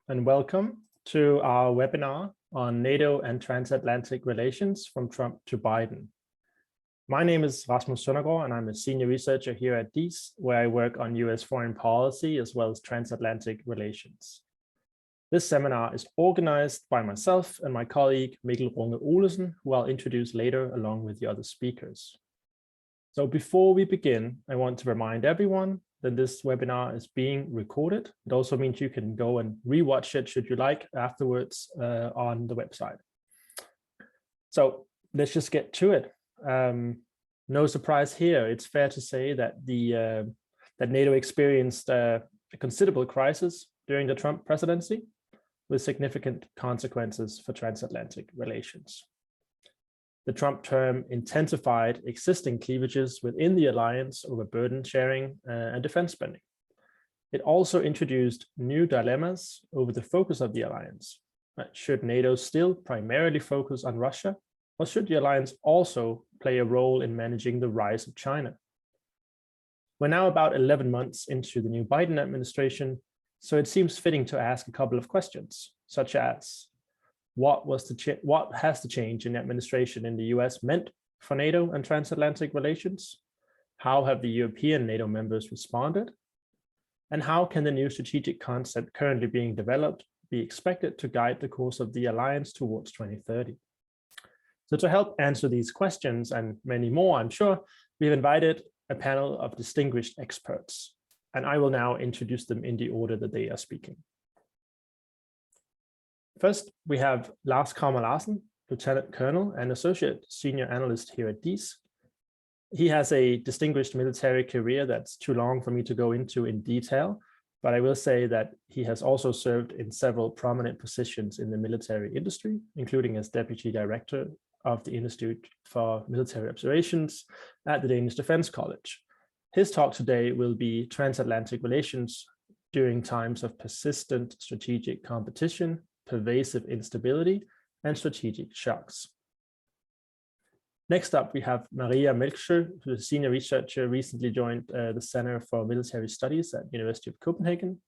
and welcome to our webinar on NATO and transatlantic relations from Trump to Biden. My name is Rasmus Søndergaard, and I'm a senior researcher here at DIIS, where I work on US foreign policy as well as transatlantic relations. This seminar is organized by myself and my colleague Mikkel Runge Olesen, who I'll introduce later along with the other speakers. So before we begin, I want to remind everyone that this webinar is being recorded. It also means you can go and rewatch it should you like afterwards on the website. So let's just get to it. No surprise here. It's fair to say that that NATO experienced a considerable crisis during the Trump presidency, with significant consequences for transatlantic relations. The Trump term intensified existing cleavages within the alliance over burden sharing and defense spending. It also introduced new dilemmas over the focus of the alliance. Should NATO still primarily focus on Russia, or should the alliance also play a role in managing the rise of China? We're now about 11 months into the new Biden administration, so it seems fitting to ask a couple of questions, such as, what has the change in administration in the US meant for NATO and transatlantic relations? How have the European NATO members responded? And how can the new strategic concept currently being developed be expected to guide the course of the alliance towards 2030? So to help answer these questions and many more, I'm sure, we've invited a panel of distinguished experts, and I will now introduce them in the order that they are speaking. First, we have Lars Cramer-Larsen, Lieutenant Colonel and Associate Senior Analyst here at DIIS. He has a distinguished military career that's too long for me to go into in detail, but I will say that he has also served in several prominent positions in the military industry, including as Deputy Director of the Institute for Military Observations at the Danish Defense College. His talk today will be transatlantic relations during times of persistent strategic competition, pervasive instability, and strategic shocks. Next up, we have Maria Melksjø, who's a senior researcher, recently joined the Center for Military Studies at the University of Copenhagen.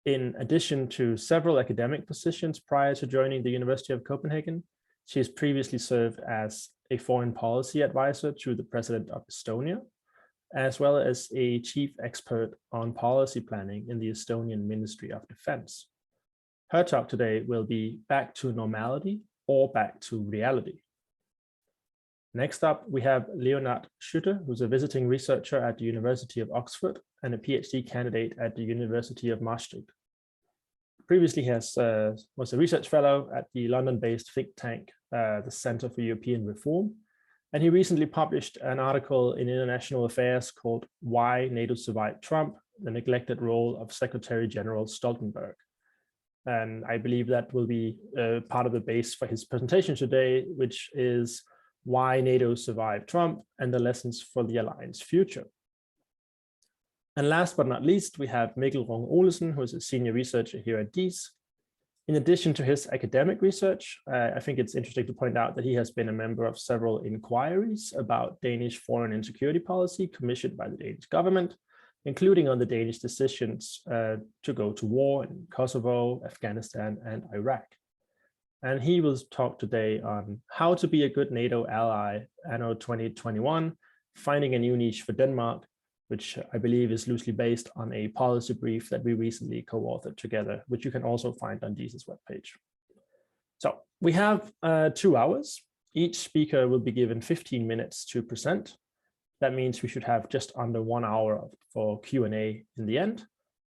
In addition to several academic positions prior to joining the University of Copenhagen, she has previously served as a foreign policy advisor to the President of Estonia, as well as a chief expert on policy planning in the Estonian Ministry of Defense. Her talk today will be back to normality or back to reality. Next up, we have Leonard Schutte, who's a visiting researcher at the University of Oxford and a PhD candidate at the University of Maastricht. Previously, he was a research fellow at the London-based think tank, the Center for European Reform, and he recently published an article in International Affairs called "Why NATO Survived Trump: The Neglected Role of Secretary General Stoltenberg." And I believe that will be part of the base for his presentation today, which is why NATO survived Trump and the lessons for the alliance future. And last but not least, we have Mikkel Runge Olesen, who is a senior researcher here at DIIS. In addition to his academic research, I think it's interesting to point out that he has been a member of several inquiries about Danish foreign and security policy commissioned by the Danish government, including on the Danish decisions to go to war in Kosovo, Afghanistan, and Iraq. And he will talk today on how to be a good NATO ally anno 2021, finding a new niche for Denmark, which I believe is loosely based on a policy brief that we recently co-authored together, which you can also find on DIIS's webpage. So we have 2 hours. Each speaker will be given 15 minutes to present. That means we should have just under 1 hour for Q&A in the end.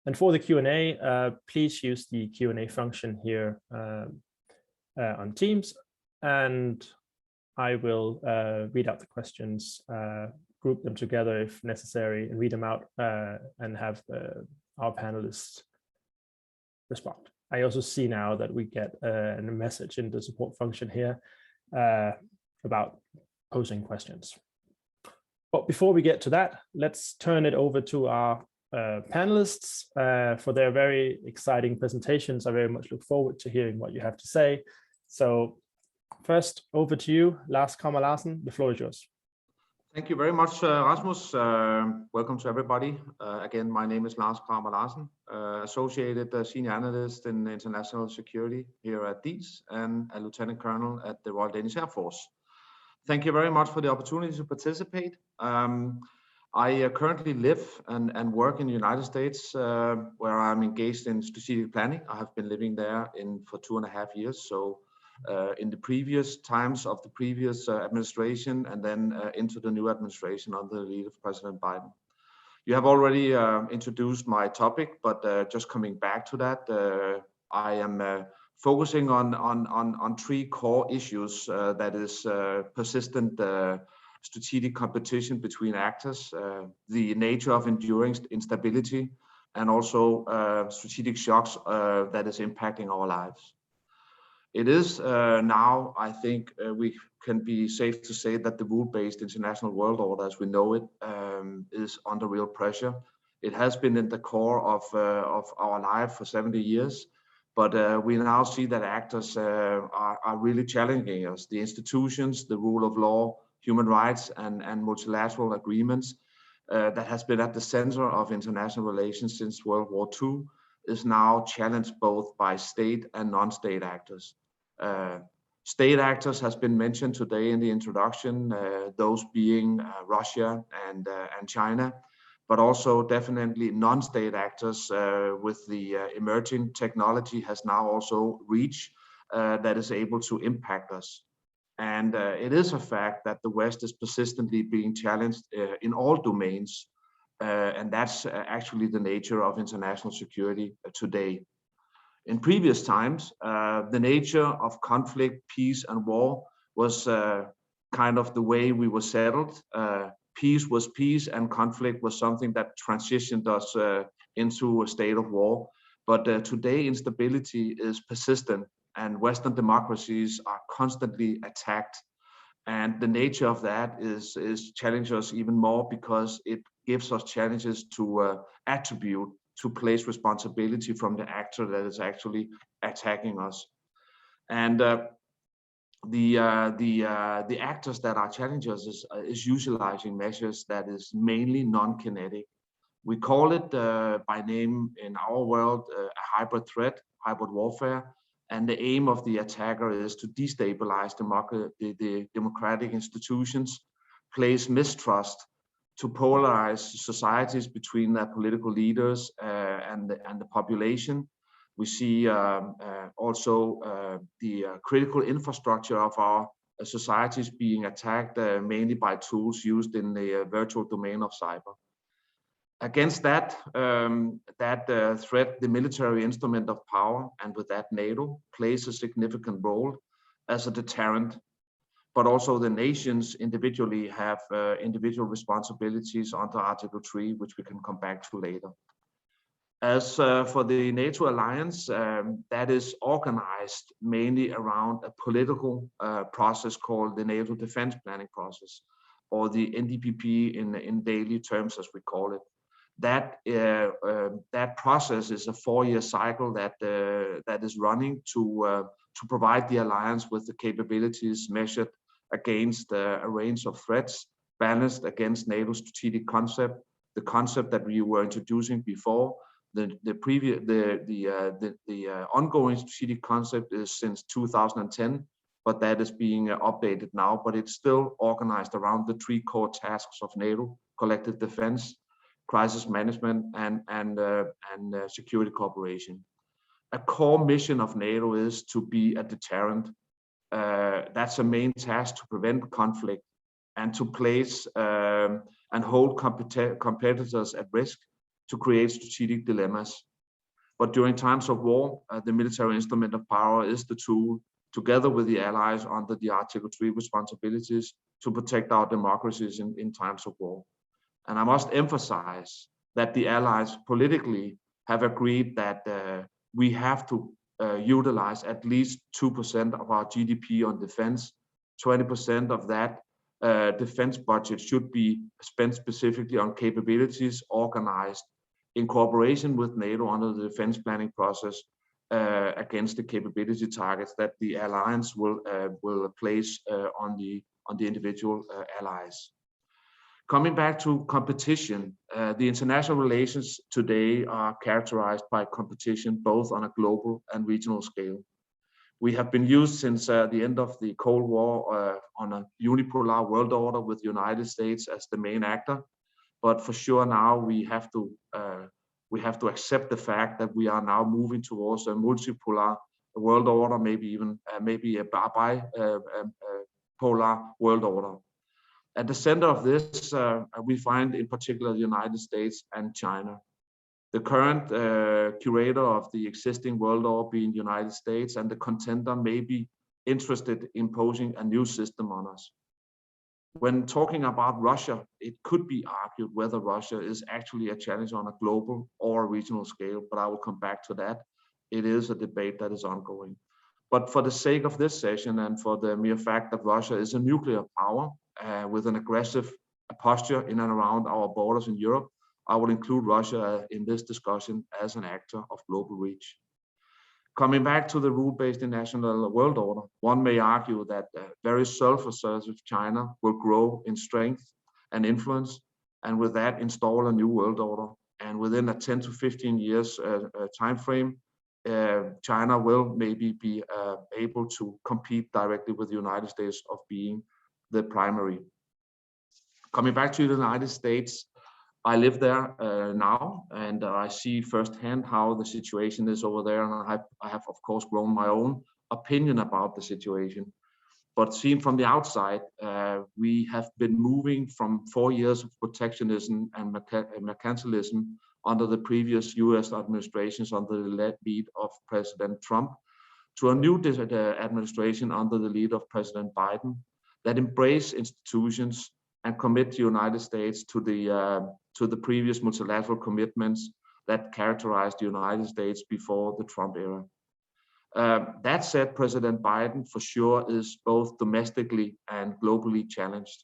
And for the Q&A, please use the Q&A function here on Teams, and I will read out the questions, group them together if necessary, and read them out and have our panelists respond. I also see now that we get a message in the support function here about posing questions. But before we get to that, let's turn it over to our panelists for their very exciting presentations. I very much look forward to hearing what you have to say. So first, over to you, Lars Cramer-Larsen, the floor is yours. Thank you very much, Rasmus. Welcome to everybody. Again, my name is Lars Cramer-Larsen, Associated Senior Analyst in International Security here at DIIS and a Lieutenant Colonel at the Royal Danish Air Force. Thank you very much for the opportunity to participate. I currently live and work in the United States, where I'm engaged in strategic planning. I have been living there for 2.5 years. So in the previous times of the previous administration and then into the new administration under the lead of President Biden. You have already introduced my topic, but just coming back to that, I am focusing on 3 core issues, that is persistent strategic competition between actors, the nature of enduring instability, and also strategic shocks that is impacting our lives. It is now, I think, we can be safe to say that the rule-based international world order, as we know it, is under real pressure. It has been in the core of our life for 70 years, but we now see that actors are really challenging us. The institutions, the rule of law, human rights, and multilateral agreements that has been at the center of international relations since World War II is now challenged both by state and non-state actors. State actors has been mentioned today in the introduction, those being Russia and China, but also definitely non-state actors with the emerging technology has now also reached that is able to impact us. And it is a fact that the West is persistently being challenged in all domains, and that's actually the nature of international security today. In previous times, the nature of conflict, peace, and war was kind of the way we were settled. Peace was peace, and conflict was something that transitioned us into a state of war. But today, instability is persistent, and Western democracies are constantly attacked. And the nature of that is challenge us even more because it gives us challenges to attribute, to place responsibility from the actor that is actually attacking us. And the actors that are challengers is utilizing measures that is mainly non-kinetic. We call it by name in our world a hybrid threat, hybrid warfare. And the aim of the attacker is to destabilize the democratic institutions, place mistrust, to polarize societies between the political leaders and the population. We see also the critical infrastructure of our societies being attacked mainly by tools used in the virtual domain of cyber. Against that threat, the military instrument of power, and with that NATO, plays a significant role as a deterrent. But also the nations individually have individual responsibilities under Article 3, which we can come back to later. As for the NATO alliance, that is organized mainly around a political process called the NATO defense planning process, or the NDPP in daily terms, as we call it. That process is a 4-year cycle that is running to provide the alliance with the capabilities measured against a range of threats, balanced against NATO's strategic concept, the concept that we were introducing before. The ongoing strategic concept is since 2010, but that is being updated now. But it's still organized around the 3 core tasks of NATO: collective defense, crisis management, and security cooperation. A core mission of NATO is to be a deterrent. That's a main task, to prevent conflict and to place and hold competitors at risk, to create strategic dilemmas. But during times of war, the military instrument of power is the tool, together with the allies under the Article 3 responsibilities, to protect our democracies in times of war. And I must emphasize that the allies politically have agreed that we have to utilize at least 2% of our GDP on defense. 20% of that defense budget should be spent specifically on capabilities organized in cooperation with NATO under the defense planning process against the capability targets that the alliance will place on the individual allies. Coming back to competition, the international relations today are characterized by competition both on a global and regional scale. We have been used since the end of the Cold War on a unipolar world order with the United States as the main actor. But for sure now we have to accept the fact that we are now moving towards a multipolar world order, maybe even maybe a bipolar world order. At the center of this, we find in particular the United States and China. The current curator of the existing world order being the United States, and the contender may be interested in imposing a new system on us. When talking about Russia, it could be argued whether Russia is actually a challenge on a global or a regional scale, but I will come back to that. It is a debate that is ongoing. But for the sake of this session and for the mere fact that Russia is a nuclear power with an aggressive posture in and around our borders in Europe, I will include Russia in this discussion as an actor of global reach. Coming back to the rule-based international world order, one may argue that very self-assertive China will grow in strength and influence, and with that install a new world order. And within a 10 to 15 years time frame, China will maybe be able to compete directly with the United States of being the primary. Coming back to the United States, I live there now, and I see firsthand how the situation is over there, and I have of course grown my own opinion about the situation. But seen from the outside, we have been moving from 4 years of protectionism and mercantilism under the previous US administrations under the lead of President Trump to a new administration under the lead of President Biden that embrace institutions and commit the United States to the previous multilateral commitments that characterized the United States before the Trump era. That said, President Biden for sure is both domestically and globally challenged.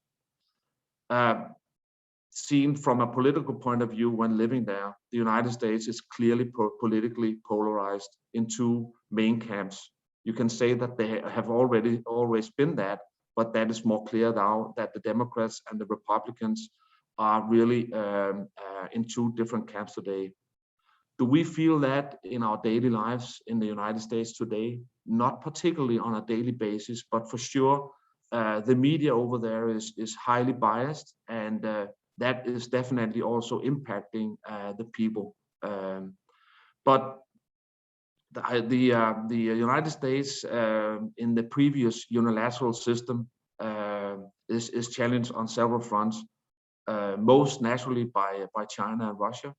Seen from a political point of view when living there, the United States is clearly politically polarized in two main camps. You can say that they have always been that, but that is more clear now that the Democrats and the Republicans are really in two different camps today. Do we feel that in our daily lives in the United States today? Not particularly on a daily basis, but for sure, the media over there is highly biased, and that is definitely also impacting the people. But the United States in the previous unilateral system is challenged on several fronts, most naturally by China and Russia.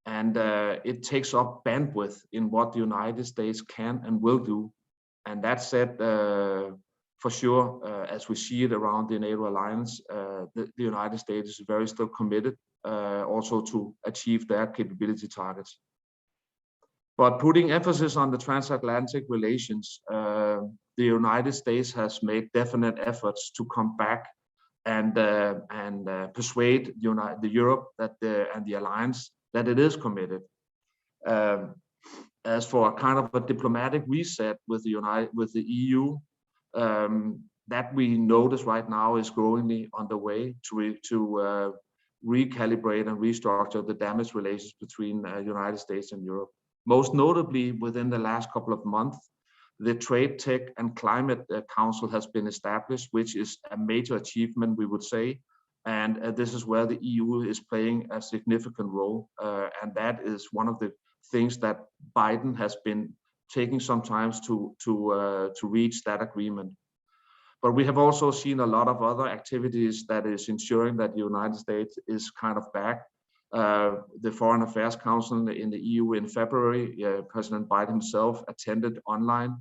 And it takes up bandwidth in what the United States can and will do. And that said, for sure, as we see it around the NATO alliance, the United States is very still committed also to achieve their capability targets. But putting emphasis on the transatlantic relations, the United States has made definite efforts to come back and persuade Europe and the alliance that it is committed. As for a kind of a diplomatic reset with the EU, that we notice right now is growingly underway to recalibrate and restructure the damaged relations between the United States and Europe. Most notably, within the last couple of months, the Trade, Tech and Climate Council has been established, which is a major achievement, we would say. And this is where the EU is playing a significant role. And that is one of the things that Biden has been taking some time to reach that agreement. But we have also seen a lot of other activities that is ensuring that the United States is kind of back. The Foreign Affairs Council in the EU in February, President Biden himself attended online.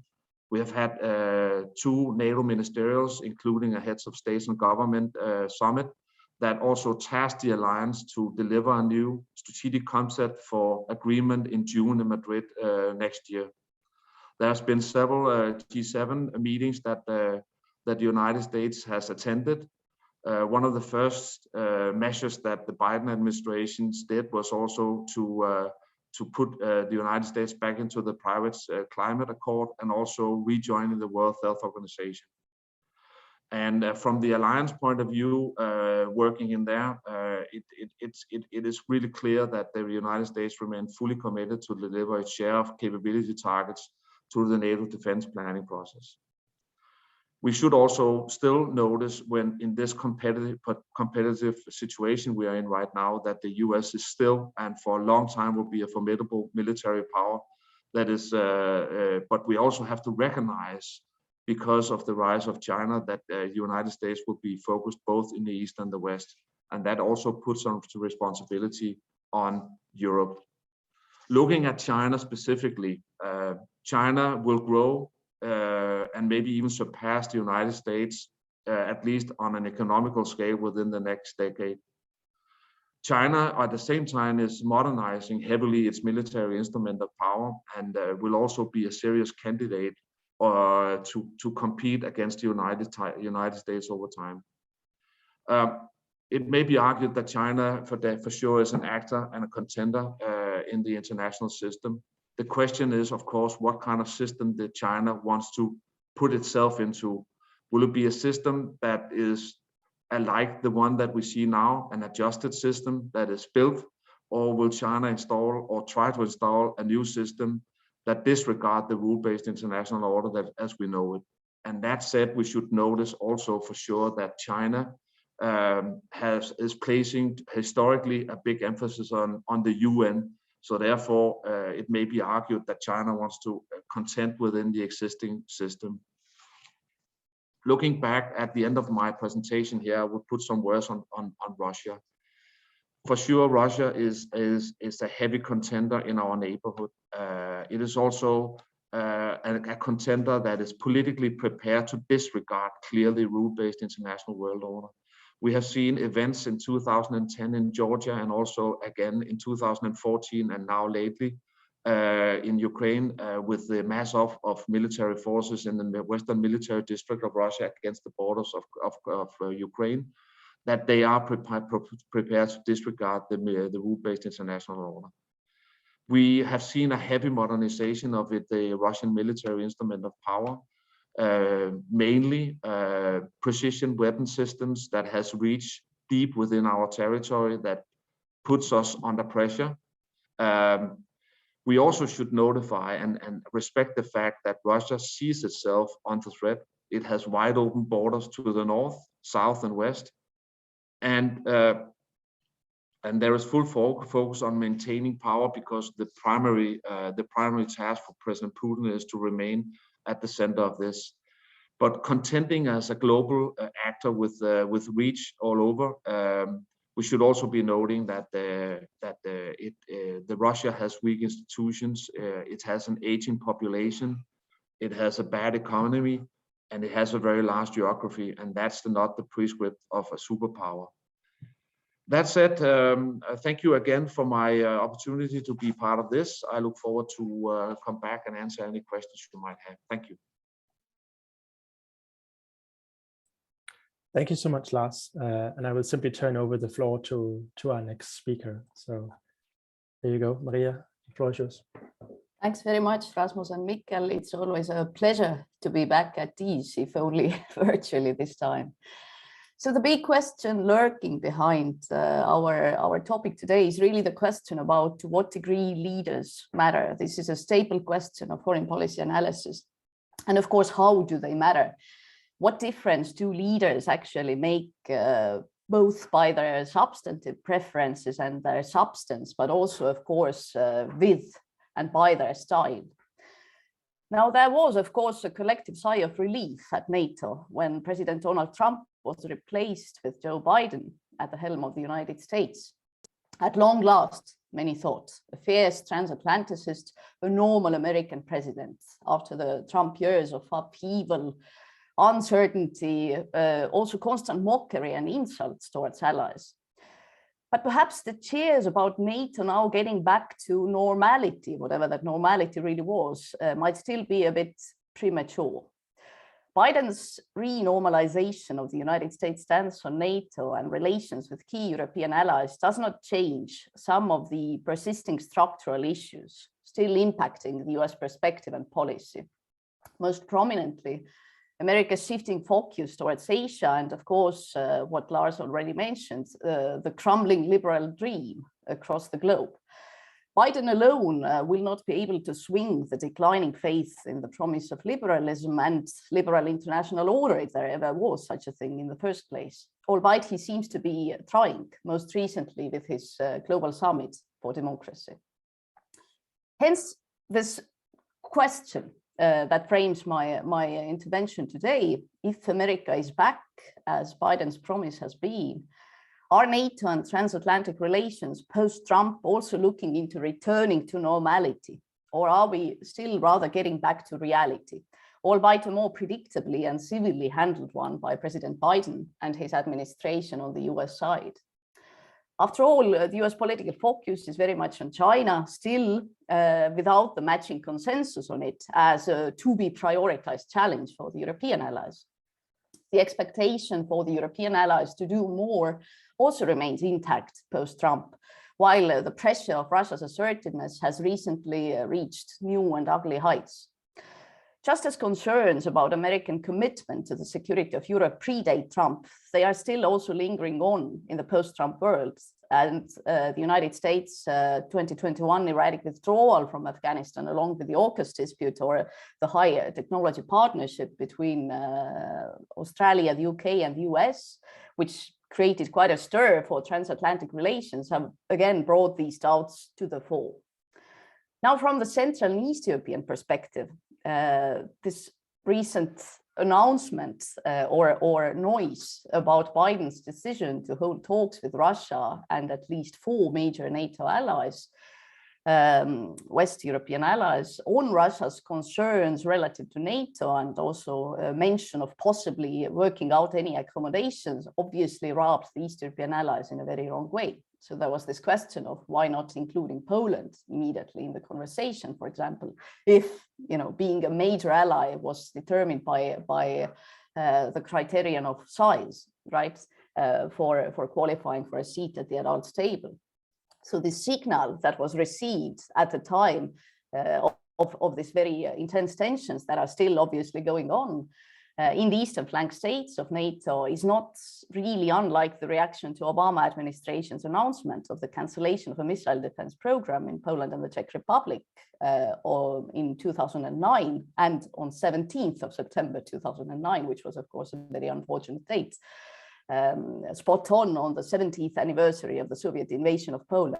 We have had 2 NATO ministerials, including a heads of states and government summit that also tasked the alliance to deliver a new strategic concept for agreement in June in Madrid next year. There's been several G7 meetings that the United States has attended. One of the first measures that the Biden administration did was also to put the United States back into the Paris Climate Accord and also rejoining the World Health Organization. And from the alliance point of view, working in there, it is really clear that the United States remain fully committed to deliver its share of capability targets to the NATO defense planning process. We should also still notice when in this competitive situation we are in right now that the US is still and for a long time will be a formidable military power. That is, but we also have to recognize, because of the rise of China, that the United States will be focused both in the East and the West. And that also puts some responsibility on Europe. Looking at China specifically, China will grow and maybe even surpass the United States, at least on an economical scale within the next decade. China, at the same time, is modernizing heavily its military instrument of power and will also be a serious candidate to compete against the United States over time. It may be argued that China, for sure, is an actor and a contender in the international system. The question is, of course, what kind of system that China wants to put itself into? Will it be a system that is like the one that we see now, an adjusted system that is built, or will China install or try to install a new system that disregard the rule-based international order that as we know it? And that said, we should notice also for sure that China is placing historically a big emphasis on the UN. So therefore, it may be argued that China wants to contend within the existing system. Looking back at the end of my presentation here, I would put some words on Russia. For sure, Russia is a heavy contender in our neighborhood. It is also a contender that is politically prepared to disregard clearly rule-based international world order. We have seen events in 2010 in Georgia and also again in 2014 and now lately in Ukraine with the mass of military forces in the Western military district of Russia against the borders of Ukraine, that they are prepared to disregard the rule-based international order. We have seen a heavy modernization of the Russian military instrument of power, mainly precision weapon systems that has reached deep within our territory that puts us under pressure. We also should notify and respect the fact that Russia sees itself under threat. It has wide open borders to the north, south, and west. And there is full focus on maintaining power because the primary task for President Putin is to remain at the center of this. But contending as a global actor with reach all over, we should also be noting that Russia has weak institutions. It has an aging population. It has a bad economy, and it has a very large geography, and that's not the prescript of a superpower. That said, thank you again for my opportunity to be part of this. I look forward to come back and answer any questions you might have. Thank you. Thank you so much, Lars. And I will simply turn over the floor to our next speaker. So there you go, Maria, the floor is yours. Thanks very much, Rasmus and Mikkel. It's always a pleasure to be back at DIIS, if only virtually this time. So the big question lurking behind our topic today is really the question about to what degree leaders matter. This is a staple question of foreign policy analysis. And of course, how do they matter? What difference do leaders actually make, both by their substantive preferences and their substance, but also, of course, with and by their style? Now, there was, of course, a collective sigh of relief at NATO when President Donald Trump was replaced with Joe Biden at the helm of the United States. At long last, many thought, a fierce transatlanticist, a normal American president after the Trump years of upheaval, uncertainty, also constant mockery and insults towards allies. But perhaps the cheers about NATO now getting back to normality, whatever that normality really was, might still be a bit premature. Biden's renormalization of the United States stance on NATO and relations with key European allies does not change some of the persisting structural issues still impacting the US perspective and policy. Most prominently, America's shifting focus towards Asia, and of course, what Lars already mentioned, the crumbling liberal dream across the globe. Biden alone will not be able to swing the declining faith in the promise of liberalism and liberal international order, if there ever was such a thing in the first place, albeit he seems to be trying, most recently with his global summit for democracy. Hence, this question that frames my intervention today: if America is back, as Biden's promise has been, are NATO and transatlantic relations post-Trump also looking into returning to normality? Or are we still rather getting back to reality, albeit a more predictably and civilly handled one by President Biden and his administration on the US side? After all, the US political focus is very much on China, still without the matching consensus on it as a to-be prioritized challenge for the European allies. The expectation for the European allies to do more also remains intact post-Trump, while the pressure of Russia's assertiveness has recently reached new and ugly heights. Just as concerns about American commitment to the security of Europe predate Trump, they are still also lingering on in the post-Trump world. And the United States 2021 erratic withdrawal from Afghanistan, along with the AUKUS dispute or the high technology partnership between Australia, the UK, and the US, which created quite a stir for transatlantic relations, have again brought these doubts to the fore. Now, from the Central and East European perspective, this recent announcement or noise about Biden's decision to hold talks with Russia and at least 4 major NATO allies, West European allies, on Russia's concerns relative to NATO, and also mention of possibly working out any accommodations, obviously rubbed the East European allies in a very wrong way. So there was this question of why not including Poland immediately in the conversation, for example, if being a major ally was determined by the criterion of size, right, for qualifying for a seat at the adults table. So the signal that was received at the time of this very intense tensions that are still obviously going on in the eastern flank states of NATO is not really unlike the reaction to Obama administration's announcement of the cancellation of a missile defense program in Poland and the Czech Republic or in 2009 and on 17th of September 2009, which was of course a very unfortunate date, spot on the 70th anniversary of the Soviet invasion of Poland.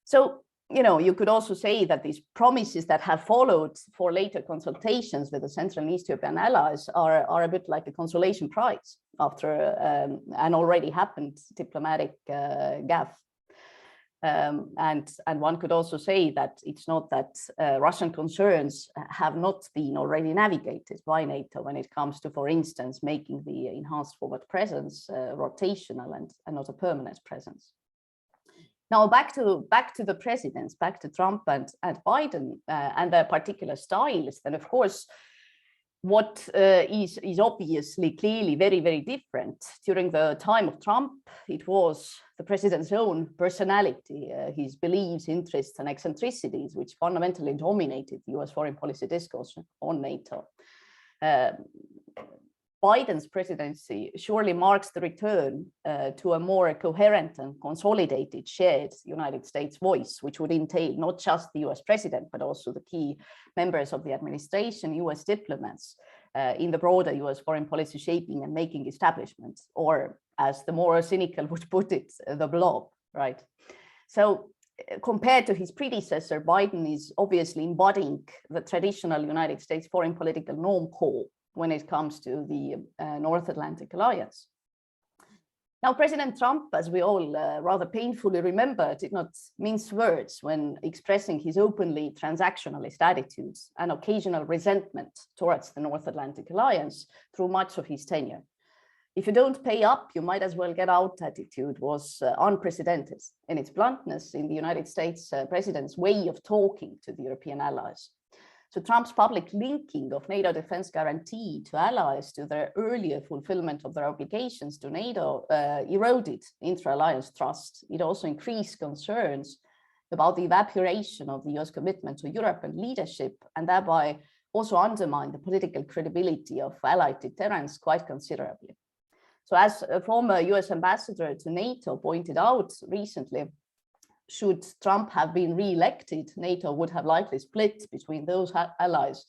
So you could also say that these promises that have followed for later consultations with the Central and East European allies are a bit like a consolation prize after an already happened diplomatic gaffe. And one could also say that it's not that Russian concerns have not been already navigated by NATO when it comes to, for instance, making the enhanced forward presence rotational and not a permanent presence. Now back to the presidents, back to Trump and Biden and their particular styles. Then of course, what is obviously clearly very, very different. During the time of Trump, it was the president's own personality, his beliefs, interests, and eccentricities, which fundamentally dominated the US foreign policy discourse on NATO. Biden's presidency surely marks the return to a more coherent and consolidated shared United States voice, which would entail not just the US president, but also the key members of the administration, US diplomats in the broader US foreign policy shaping and making establishment, or as the more cynical would put it, the Blob, right? So compared to his predecessor, Biden is obviously embodying the traditional United States foreign political norm core when it comes to the North Atlantic Alliance. Now, President Trump, as we all rather painfully remember, did not mince words when expressing his openly transactionalist attitudes and occasional resentment towards the North Atlantic Alliance through much of his tenure. If you don't pay up, you might as well get out attitude was unprecedented in its bluntness in the United States president's way of talking to the European allies. So Trump's public linking of NATO defense guarantee to allies to their earlier fulfillment of their obligations to NATO eroded intra-alliance trust. It also increased concerns about the evaporation of the US commitment to Europe and leadership, and thereby also undermine the political credibility of allied deterrence quite considerably. So as a former US ambassador to NATO pointed out recently, should Trump have been re-elected, NATO would have likely split between those allies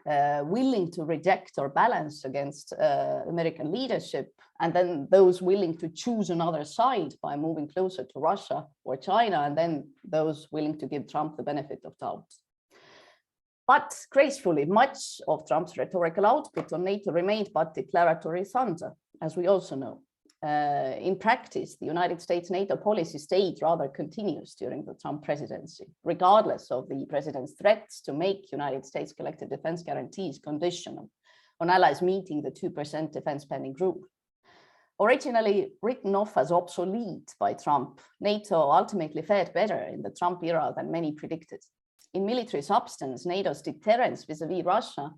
willing to reject or balance against American leadership, and then those willing to choose another side by moving closer to Russia or China, and then those willing to give Trump the benefit of doubt. But gracefully, much of Trump's rhetorical output on NATO remained but declaratory thunder, as we also know. In practice, the United States NATO policy stayed rather continuous during the Trump presidency, regardless of the president's threats to make United States collective defense guarantees conditional on allies meeting the 2% defense spending rule. Originally written off as obsolete by Trump, NATO ultimately fared better in the Trump era than many predicted. In military substance, NATO's deterrence vis-à-vis Russia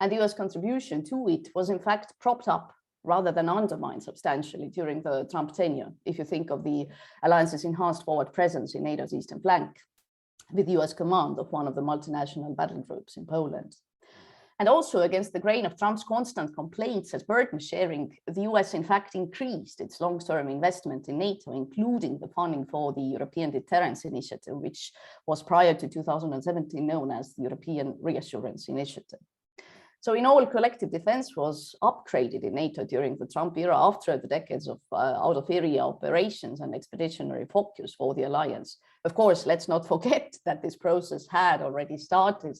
and the US contribution to it was in fact propped up rather than undermined substantially during the Trump tenure, if you think of the alliance's enhanced forward presence in NATO's eastern flank, with US command of one of the multinational battle groups in Poland. And also against the grain of Trump's constant complaints as burden sharing, the US in fact increased its long-term investment in NATO, including the funding for the European Deterrence Initiative, which was prior to 2017 known as the European Reassurance Initiative. So in all, collective defense was upgraded in NATO during the Trump era after the decades of out-of-area operations and expeditionary focus for the alliance. Of course, let's not forget that this process had already started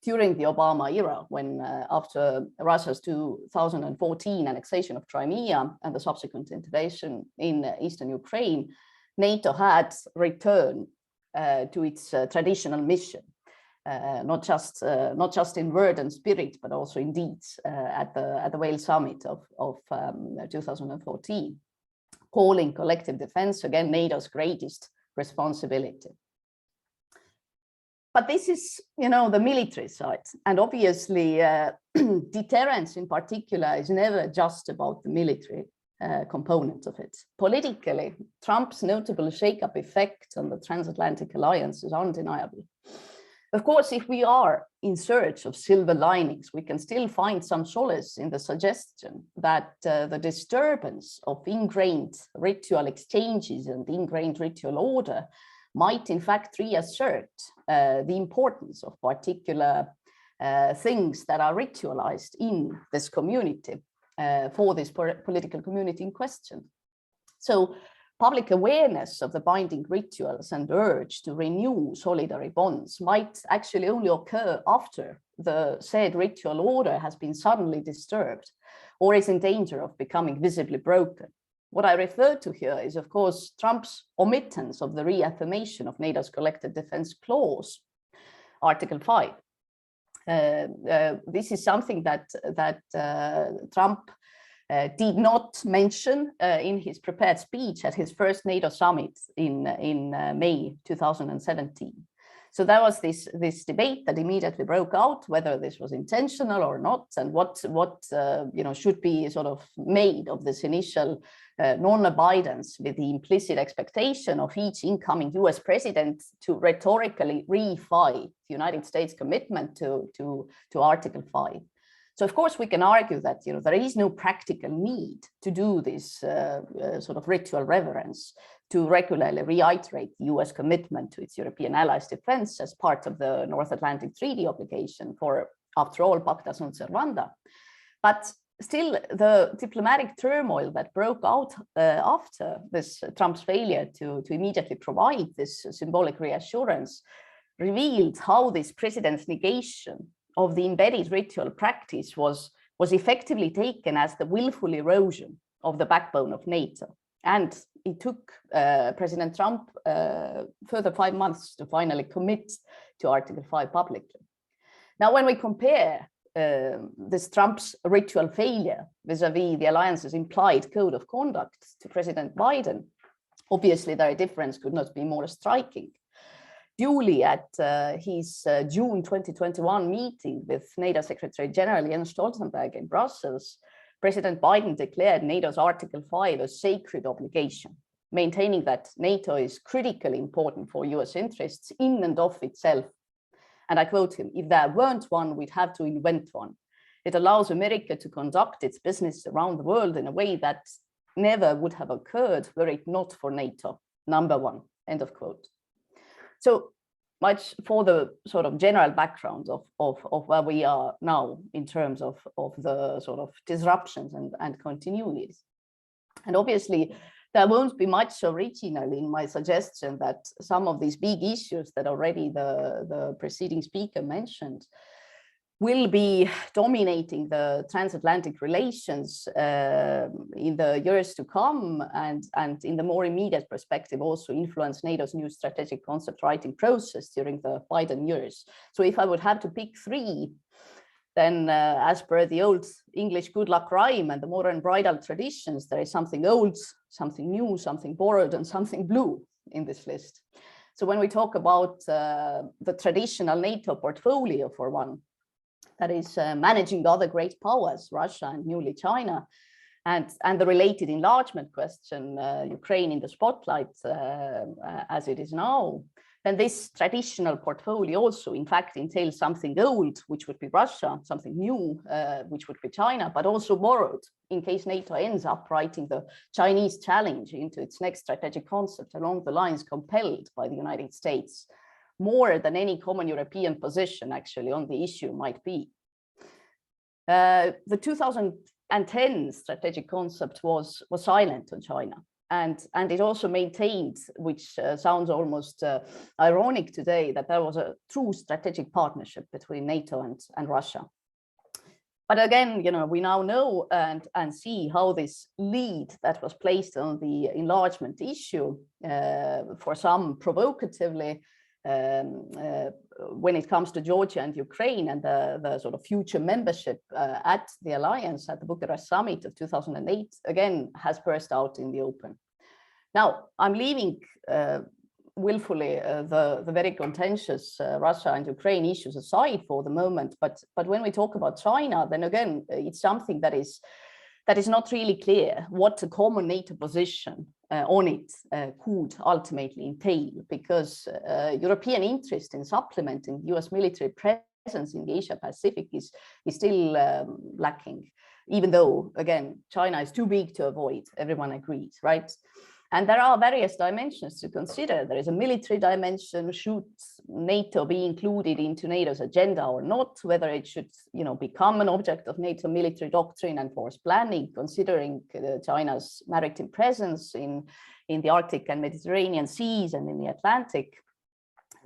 during the Obama era, when after Russia's 2014 annexation of Crimea and the subsequent intervention in eastern Ukraine, NATO had returned to its traditional mission. Not just in word and spirit, but also in deeds at the Wales summit of 2014, calling collective defense again NATO's greatest responsibility. But this is, the military side, and obviously deterrence in particular is never just about the military component of it. Politically, Trump's notable shake-up effect on the transatlantic alliance is undeniable. Of course, if we are in search of silver linings, we can still find some solace in the suggestion that the disturbance of ingrained ritual exchanges and ingrained ritual order might in fact reassert the importance of particular things that are ritualized in this community for this political community in question. So public awareness of the binding rituals and urge to renew solidary bonds might actually only occur after the said ritual order has been suddenly disturbed or is in danger of becoming visibly broken. What I refer to here is, of course, Trump's omittance of the reaffirmation of NATO's collective defense clause, Article 5. This is something that Trump did not mention in his prepared speech at his first NATO summit in May 2017. So there was this debate that immediately broke out whether this was intentional or not, and what should be sort of made of this initial non-abidance, with the implicit expectation of each incoming US president to rhetorically re-fight the United States commitment to Article 5. So of course we can argue that there is no practical need to do this sort of ritual reverence to regularly reiterate the US commitment to its European allies' defense as part of the North Atlantic Treaty obligation, for, after all, pacta sunt servanda. But still, the diplomatic turmoil that broke out after this Trump's failure to immediately provide this symbolic reassurance revealed how this president's negation of the embedded ritual practice was effectively taken as the willful erosion of the backbone of NATO. And it took President Trump further 5 months to finally commit to Article 5 publicly. Now, when we compare this Trump's ritual failure vis-a-vis the alliance's implied code of conduct to President Biden, obviously their difference could not be more striking. Duly at his June 2021 meeting with NATO Secretary General Jens Stoltenberg in Brussels, President Biden declared NATO's Article 5 a sacred obligation, maintaining that NATO is critically important for US interests in and of itself, And I quote him, "If there weren't one, we'd have to invent one. It allows America to conduct its business around the world in a way that never would have occurred were it not for NATO. Number one," end of quote. So much for the sort of general background of where we are now in terms of the sort of disruptions and continuities. And obviously, there won't be much original in my suggestion that some of these big issues that already the preceding speaker mentioned will be dominating the transatlantic relations in the years to come, and in the more immediate perspective also influence NATO's new strategic concept writing process during the Biden years. So if I would have to pick three, then as per the old English good luck rhyme and the modern bridal traditions, there is something old, something new, something borrowed, and something blue in this list. So when we talk about the traditional NATO portfolio, for one, that is managing other great powers, Russia and newly China, and the related enlargement question, Ukraine in the spotlight as it is now, then this traditional portfolio also in fact entails something old, which would be Russia, something new, which would be China, but also borrowed in case NATO ends up writing the Chinese challenge into its next strategic concept along the lines compelled by the United States, more than any common European position actually on the issue might be. The 2010 strategic concept was silent on China, and it also maintained, which sounds almost ironic today, that there was a true strategic partnership between NATO and Russia. But again, you know, we now know and see how this lead that was placed on the enlargement issue, for some provocatively, when it comes to Georgia and Ukraine and the sort of future membership at the alliance at the Bucharest summit of 2008, again, has burst out in the open. Now, I'm leaving willfully the very contentious Russia and Ukraine issues aside for the moment, but when we talk about China, then again, it's something that is not really clear what a common NATO position on it could ultimately entail, because European interest in supplementing US military presence in the Asia Pacific is still lacking, even though, again, China is too big to avoid, everyone agrees, right? And there are various dimensions to consider. There is a military dimension. Should NATO be included into NATO's agenda or not? Whether it should, you know, become an object of NATO military doctrine and force planning, considering China's maritime presence in the Arctic and Mediterranean seas and in the Atlantic.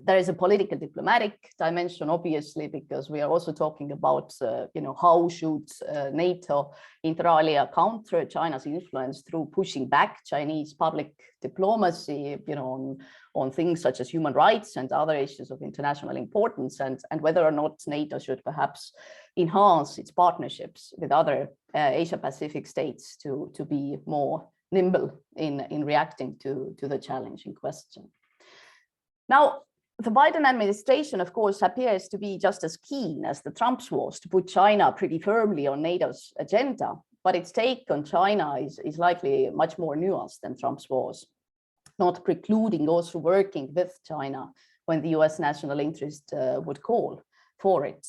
There is a political diplomatic dimension, obviously, because we are also talking about, you know, how should NATO inter alia counter China's influence through pushing back Chinese public diplomacy, you know, on things such as human rights and other issues of international importance, and whether or not NATO should perhaps enhance its partnerships with other Asia Pacific states to be more nimble in reacting to the challenge in question. Now, the Biden administration, of course, appears to be just as keen as the Trumps was to put China pretty firmly on NATO's agenda, but its take on China is likely much more nuanced than Trump's was, not precluding also working with China when the US national interest would call for it.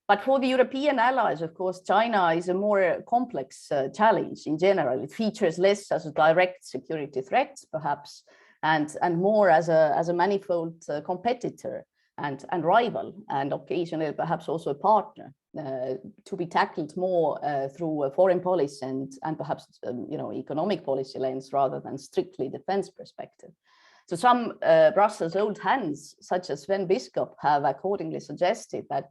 But for the European allies, of course, China is a more complex challenge in general. It features less as a direct security threat, perhaps, and more as a manifold competitor and rival, and occasionally perhaps also a partner, to be tackled more through a foreign policy and perhaps you know, economic policy lens rather than strictly defense perspective. So some Brussels old hands, such as Sven Biskup, have accordingly suggested that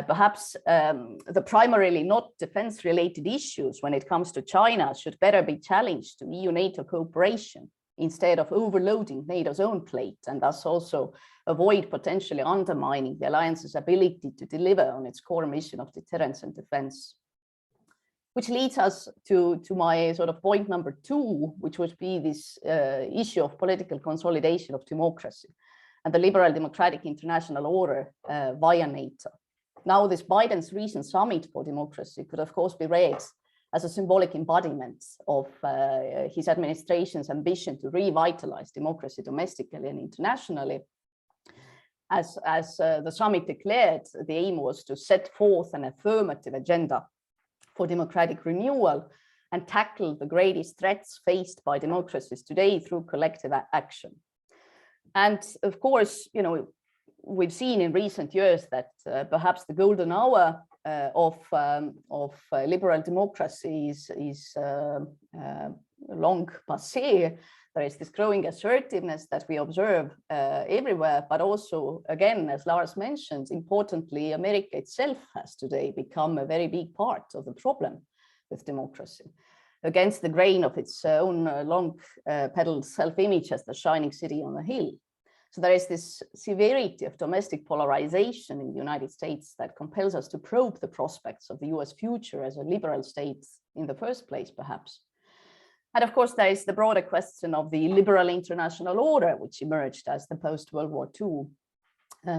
perhaps the primarily not defense-related issues when it comes to China should better be challenged to EU-NATO cooperation, instead of overloading NATO's own plate, and thus also avoid potentially undermining the alliance's ability to deliver on its core mission of deterrence and defense. Which leads us to my sort of point number 2, which would be this issue of political consolidation of democracy and the liberal democratic international order via NATO. Now, this Biden's recent summit for democracy could, of course, be read as a symbolic embodiment of his administration's ambition to revitalize democracy domestically and internationally. as the summit declared, the aim was to set forth an affirmative agenda for democratic renewal and tackle the greatest threats faced by democracies today through collective action. And of course, you know, we've seen in recent years that perhaps the golden hour of liberal democracy is long passé. There is this growing assertiveness that we observe everywhere, but also, again, as Lars mentioned, importantly, America itself has today become a very big part of the problem with democracy, against the grain of its own long-peddled self-image as the shining city on the hill. So there is this severity of domestic polarization in the United States that compels us to probe the prospects of the US future as a liberal state in the first place, perhaps. And of course, there is the broader question of the liberal international order, which emerged as the post-World War II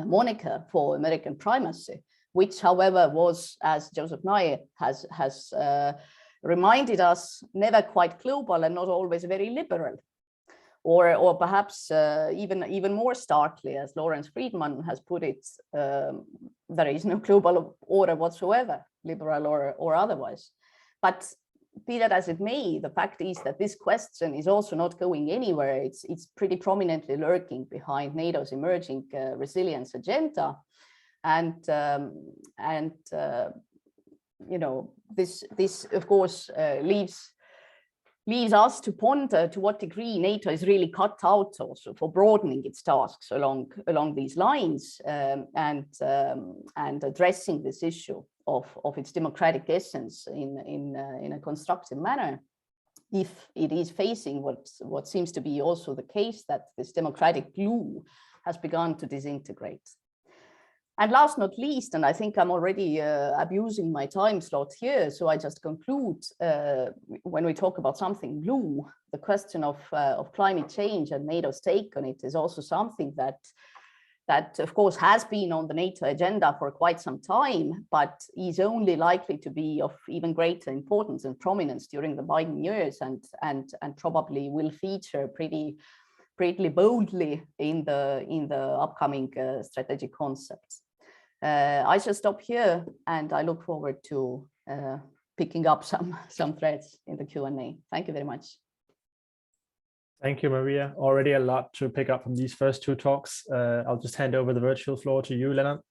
moniker for American primacy, which, however, was, as Joseph Nye has reminded us, never quite global and not always very liberal. Or perhaps even more starkly, as Lawrence Friedman has put it, there is no global order whatsoever, liberal or otherwise. But be that as it may, the fact is that this question is also not going anywhere. It's pretty prominently lurking behind NATO's emerging resilience agenda, and you know, this of course leaves us to ponder to what degree NATO is really cut out also for broadening its tasks along these lines, and addressing this issue of its democratic essence in a constructive manner, if it is facing what seems to be also the case, that this democratic glue has begun to disintegrate. And last not least, and I think I'm already abusing my time slot here, so I just conclude, when we talk about something blue, the question of climate change and NATO's take on it is also something that of course has been on the NATO agenda for quite some time, but is only likely to be of even greater importance and prominence during the Biden years, and probably will feature pretty boldly in the upcoming strategic concepts. I shall stop here, and I look forward to picking up some threads in the Q&A. Thank you very much. Thank you, Maria. Already a lot to pick up from these first two talks. I'll just hand over the virtual floor to you, Lennart.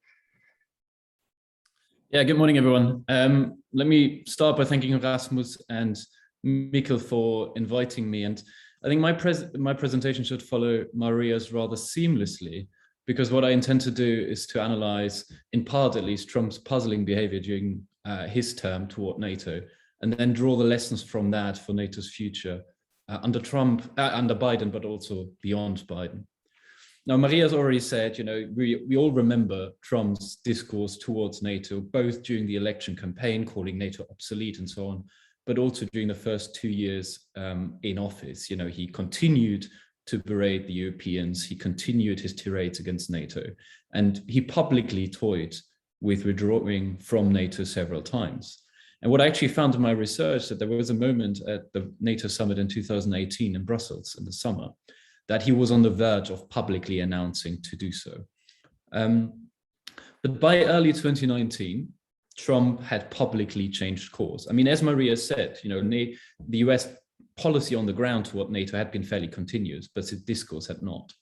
Yeah, good morning, everyone. Let me start by thanking Rasmus and Mikkel for inviting me. And I think my presentation should follow Maria's rather seamlessly, because what I intend to do is to analyze, in part at least, Trump's puzzling behavior during his term toward NATO, and then draw the lessons from that for NATO's future under Biden, but also beyond Biden. Now, Maria's already said, you know, we all remember Trump's discourse towards NATO, both during the election campaign, calling NATO obsolete and so on, but also during the first 2 years in office. You know, he continued to berate the Europeans, he continued his tirades against NATO, and he publicly toyed with withdrawing from NATO several times. And what I actually found in my research, that there was a moment at the NATO summit in 2018 in Brussels in the summer, that he was on the verge of publicly announcing to do so. But by early 2019, Trump had publicly changed course. I mean, as Maria said, you know, the US policy on the ground toward NATO had been fairly continuous, but its discourse had not.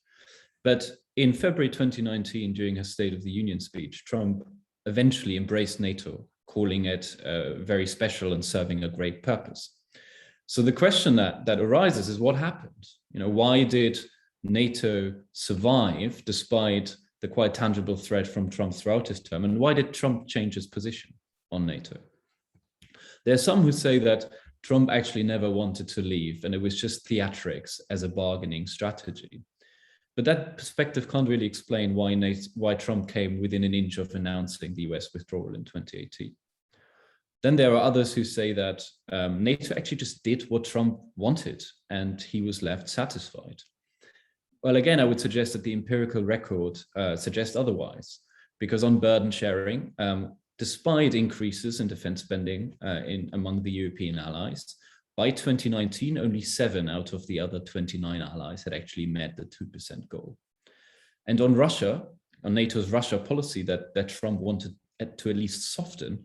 But in February 2019, during his State of the Union speech, Trump eventually embraced NATO, calling it very special and serving a great purpose. So the question that arises is, what happened? You know, why did NATO survive despite the quite tangible threat from Trump throughout his term? And why did Trump change his position on NATO? There are some who say that Trump actually never wanted to leave, and it was just theatrics as a bargaining strategy. But that perspective can't really explain why Trump came within an inch of announcing the US withdrawal in 2018. Then there are others who say that NATO actually just did what Trump wanted, and he was left satisfied. Well, again, I would suggest that the empirical record suggests otherwise, because on burden sharing, despite increases in defense spending among the European allies, by 2019, only 7 out of the other 29 allies had actually met the 2% goal. And on Russia, on NATO's Russia policy that Trump wanted to at least soften,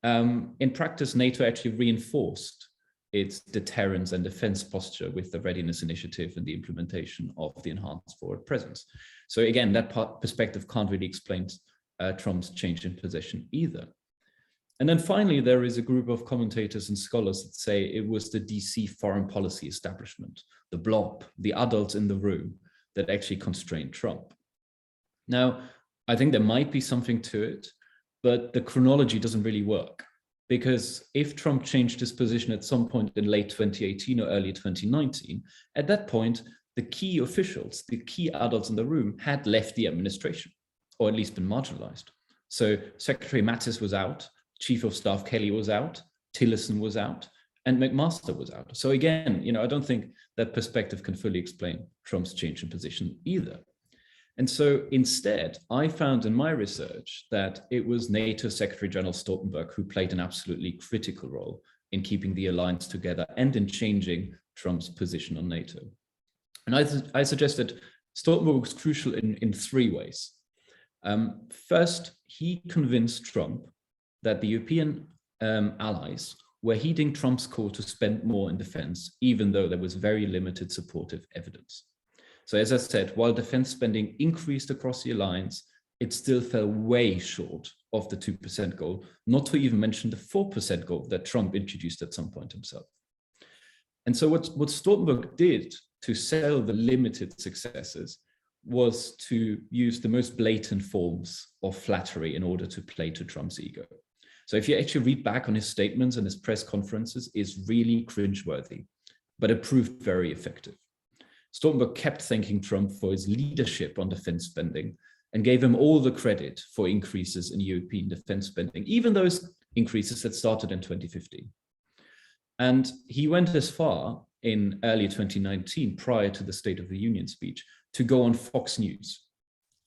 in practice, NATO actually reinforced its deterrence and defense posture with the Readiness Initiative and the implementation of the enhanced forward presence. So again, that perspective can't really explain Trump's change in position either. And then finally, there is a group of commentators and scholars that say it was the DC foreign policy establishment, the Blob, the adults in the room, that actually constrained Trump. Now, I think there might be something to it, but the chronology doesn't really work. Because if Trump changed his position at some point in late 2018 or early 2019, at that point, the key officials, the key adults in the room had left the administration, or at least been marginalized. So Secretary Mattis was out, Chief of Staff Kelly was out, Tillerson was out, and McMaster was out. So again, I don't think that perspective can fully explain Trump's change in position either. And so instead, I found in my research that it was NATO Secretary General Stoltenberg who played an absolutely critical role in keeping the alliance together and in changing Trump's position on NATO. And I suggested Stoltenberg was crucial in three ways. First, he convinced Trump that the European allies were heeding Trump's call to spend more in defense, even though there was very limited supportive evidence. So as I said, while defense spending increased across the alliance, it still fell way short of the 2% goal, not to even mention the 4% goal that Trump introduced at some point himself. And so what Stoltenberg did to sell the limited successes was to use the most blatant forms of flattery in order to play to Trump's ego. So if you actually read back on his statements and his press conferences, it's really cringeworthy, but it proved very effective. Stoltenberg kept thanking Trump for his leadership on defense spending and gave him all the credit for increases in European defense spending, even those increases that started in 2015. And he went as far in early 2019, prior to the State of the Union speech, to go on Fox News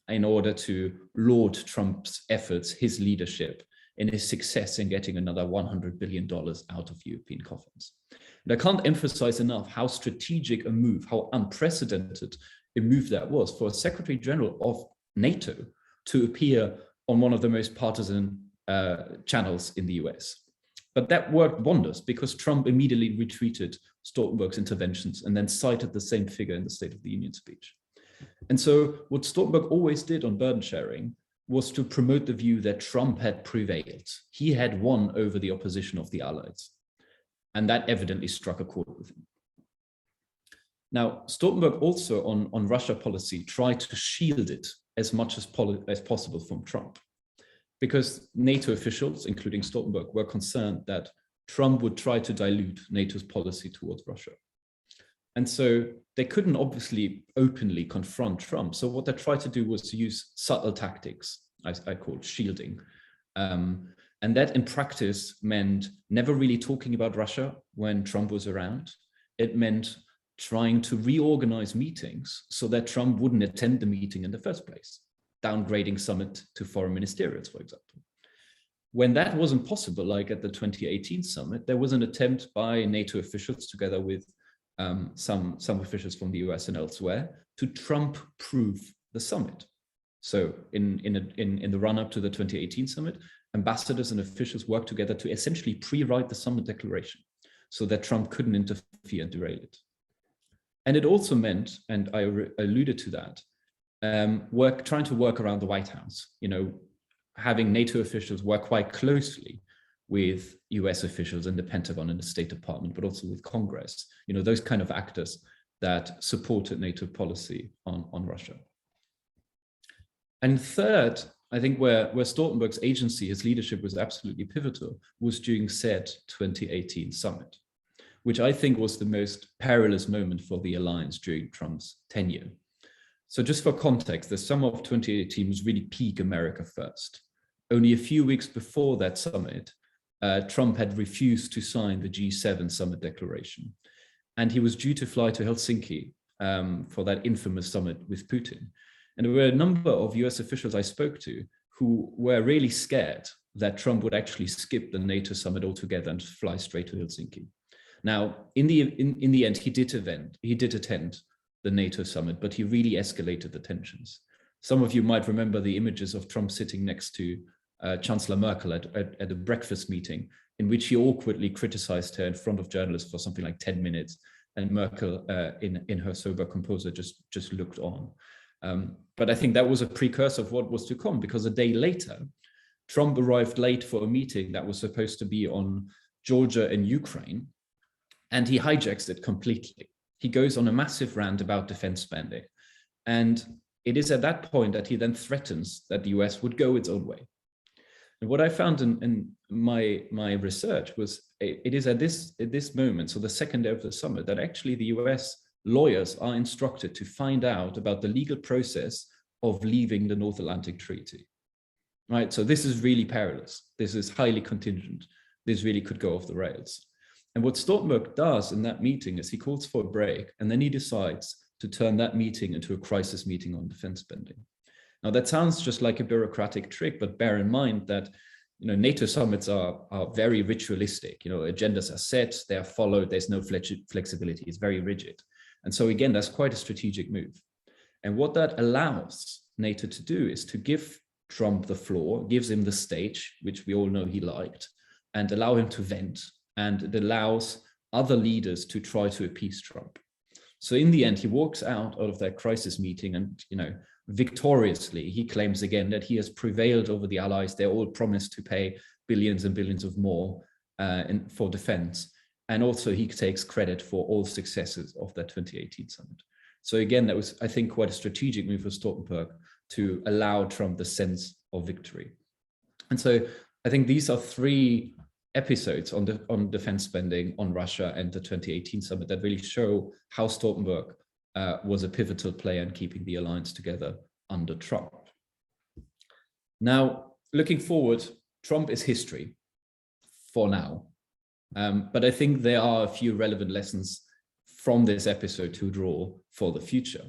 in order to laud Trump's efforts, his leadership, in his success in getting another $100 billion out of European coffers. And I can't emphasize enough how strategic a move, how unprecedented a move that was for a Secretary General of NATO to appear on one of the most partisan channels in the US. But that worked wonders because Trump immediately retweeted Stoltenberg's interventions and then cited the same figure in the State of the Union speech. And so what Stoltenberg always did on burden sharing was to promote the view that Trump had prevailed. He had won over the opposition of the allies. And that evidently struck a chord with him. Now, Stoltenberg also on Russia policy tried to shield it as much as possible from Trump, because NATO officials, including Stoltenberg, were concerned that Trump would try to dilute NATO's policy towards Russia. And so they couldn't obviously openly confront Trump. So what they tried to do was to use subtle tactics, I call shielding. And that in practice meant never really talking about Russia when Trump was around. It meant trying to reorganize meetings so that Trump wouldn't attend the meeting in the first place, downgrading summit to foreign ministerials, for example. When that wasn't possible, like at the 2018 summit, there was an attempt by NATO officials together with some officials from the US and elsewhere to Trump-proof the summit. So in the run-up to the 2018 summit, ambassadors and officials worked together to essentially pre-write the summit declaration so that Trump couldn't interfere and derail it. And it also meant, and I alluded to that, trying to work around the White House, having NATO officials work quite closely with US officials in the Pentagon and the State Department, but also with Congress, those kind of actors that supported NATO policy on Russia. And third, I think where Stoltenberg's agency, his leadership was absolutely pivotal, was during said 2018 summit, which I think was the most perilous moment for the alliance during Trump's tenure. So just for context, the summer of 2018 was really peak America first. Only a few weeks before that summit, Trump had refused to sign the G7 summit declaration. And he was due to fly to Helsinki for that infamous summit with Putin. And there were a number of US officials I spoke to who were really scared that Trump would actually skip the NATO summit altogether and fly straight to Helsinki. Now, in the end, he did attend the NATO summit, but he really escalated the tensions. Some of you might remember the images of Trump sitting next to Chancellor Merkel at a breakfast meeting in which he awkwardly criticized her in front of journalists for something like 10 minutes. And Merkel, in her sober composure, just looked on. But I think that was a precursor of what was to come, because a day later, Trump arrived late for a meeting that was supposed to be on Georgia and Ukraine, and he hijacks it completely. He goes on a massive rant about defense spending. And it is at that point that he then threatens that the US would go its own way. And what I found in my research was it is at this moment, so the second day of the summer, that actually the US lawyers are instructed to find out about the legal process of leaving the North Atlantic Treaty. Right, so this is really perilous. This is highly contingent. This really could go off the rails. And what Stoltenberg does in that meeting is he calls for a break, and then he decides to turn that meeting into a crisis meeting on defense spending. Now that sounds just like a bureaucratic trick, but bear in mind that NATO summits are very ritualistic. Agendas are set, they are followed, there's no flexibility, it's very rigid. And so again, that's quite a strategic move. And what that allows NATO to do is to give Trump the floor, gives him the stage, which we all know he liked, and allow him to vent. And it allows other leaders to try to appease Trump. So in the end, he walks out of that crisis meeting and, victoriously, he claims again that he has prevailed over the allies. They're all promised to pay billions and billions of more for defense. And also he takes credit for all successes of that 2018 summit. So again, that was, I think, quite a strategic move for Stoltenberg to allow Trump the sense of victory. And so I think these are three episodes on defense spending, on Russia, and the 2018 summit that really show how Stoltenberg was a pivotal player in keeping the alliance together under Trump. Now, looking forward, Trump is history for now. But I think there are a few relevant lessons from this episode to draw for the future.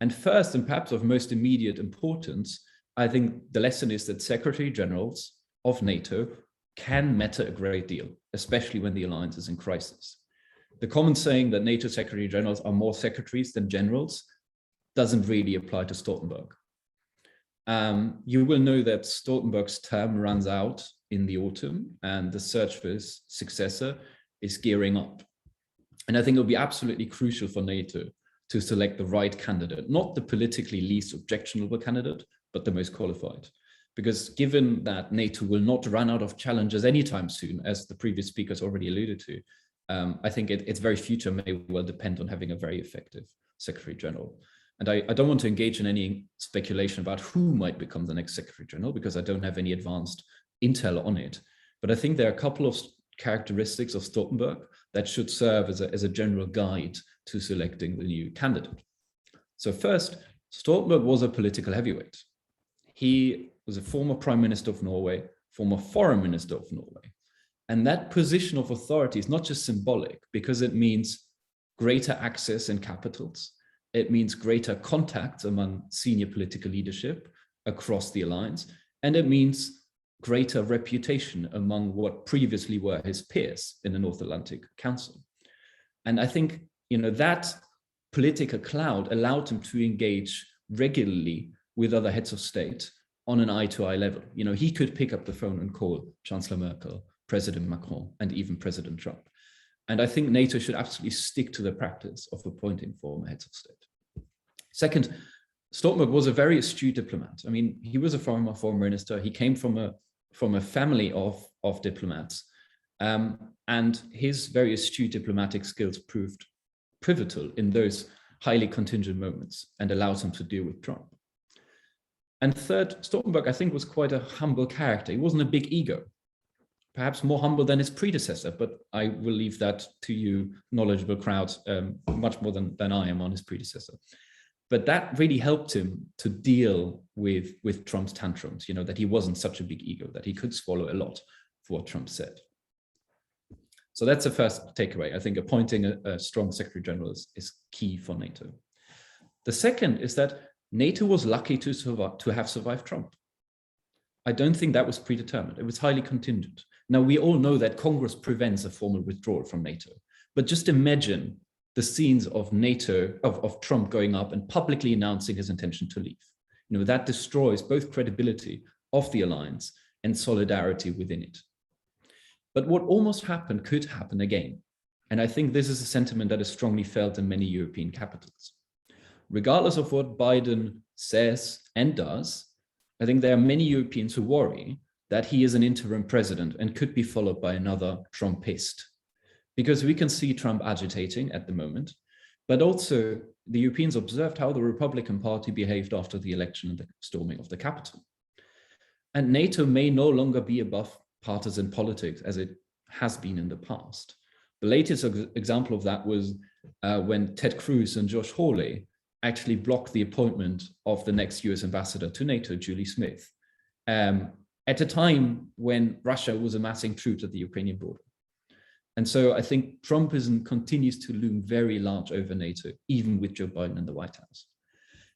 And first, and perhaps of most immediate importance, I think the lesson is that Secretary Generals of NATO can matter a great deal, especially when the alliance is in crisis. The common saying that NATO Secretary Generals are more secretaries than generals doesn't really apply to Stoltenberg. You will know that Stoltenberg's term runs out in the autumn, and the search for his successor is gearing up. And I think it'll be absolutely crucial for NATO to select the right candidate, not the politically least objectionable candidate, but the most qualified. Because given that NATO will not run out of challenges anytime soon, as the previous speakers already alluded to, I think its very future may well depend on having a very effective Secretary General. And I don't want to engage in any speculation about who might become the next Secretary General, because I don't have any advanced intel on it. But I think there are a couple of characteristics of Stoltenberg that should serve as a general guide to selecting the new candidate. So first, Stoltenberg was a political heavyweight. He was a former Prime Minister of Norway, former Foreign Minister of Norway. And that position of authority is not just symbolic, because it means greater access in capitals. It means greater contacts among senior political leadership across the alliance. And it means greater reputation among what previously were his peers in the North Atlantic Council. And I think, that political cloud allowed him to engage regularly with other heads of state on an eye-to-eye level. He could pick up the phone and call Chancellor Merkel, President Macron, and even President Trump. And I think NATO should absolutely stick to the practice of appointing former heads of state. Second, Stoltenberg was a very astute diplomat. I mean, he was a former foreign minister. He came from a family of diplomats. And his very astute diplomatic skills proved pivotal in those highly contingent moments and allows him to deal with Trump. And third, Stoltenberg, I think, was quite a humble character. He wasn't a big ego, perhaps more humble than his predecessor, but I will leave that to you, knowledgeable crowd, much more than I am on his predecessor. But that really helped him to deal with Trump's tantrums, that he wasn't such a big ego, that he could swallow a lot for what Trump said. So that's the first takeaway. I think appointing a strong Secretary General is key for NATO. The second is that NATO was lucky to have survived Trump. I don't think that was predetermined. It was highly contingent. Now, we all know that Congress prevents a formal withdrawal from NATO, but just imagine the scenes of NATO, of Trump going up and publicly announcing his intention to leave. that destroys both credibility of the alliance and solidarity within it. But what almost happened could happen again. And I think this is a sentiment that is strongly felt in many European capitals. Regardless of what Biden says and does, I think there are many Europeans who worry that he is an interim president and could be followed by another Trumpist. Because we can see Trump agitating at the moment, but also the Europeans observed how the Republican Party behaved after the election and the storming of the Capitol. And NATO may no longer be above partisan politics as it has been in the past. The latest example of that was when Ted Cruz and Josh Hawley actually blocked the appointment of the next US ambassador to NATO, Julie Smith, at a time when Russia was amassing troops at the Ukrainian border. And so I think Trumpism continues to loom very large over NATO, even with Joe Biden in the White House.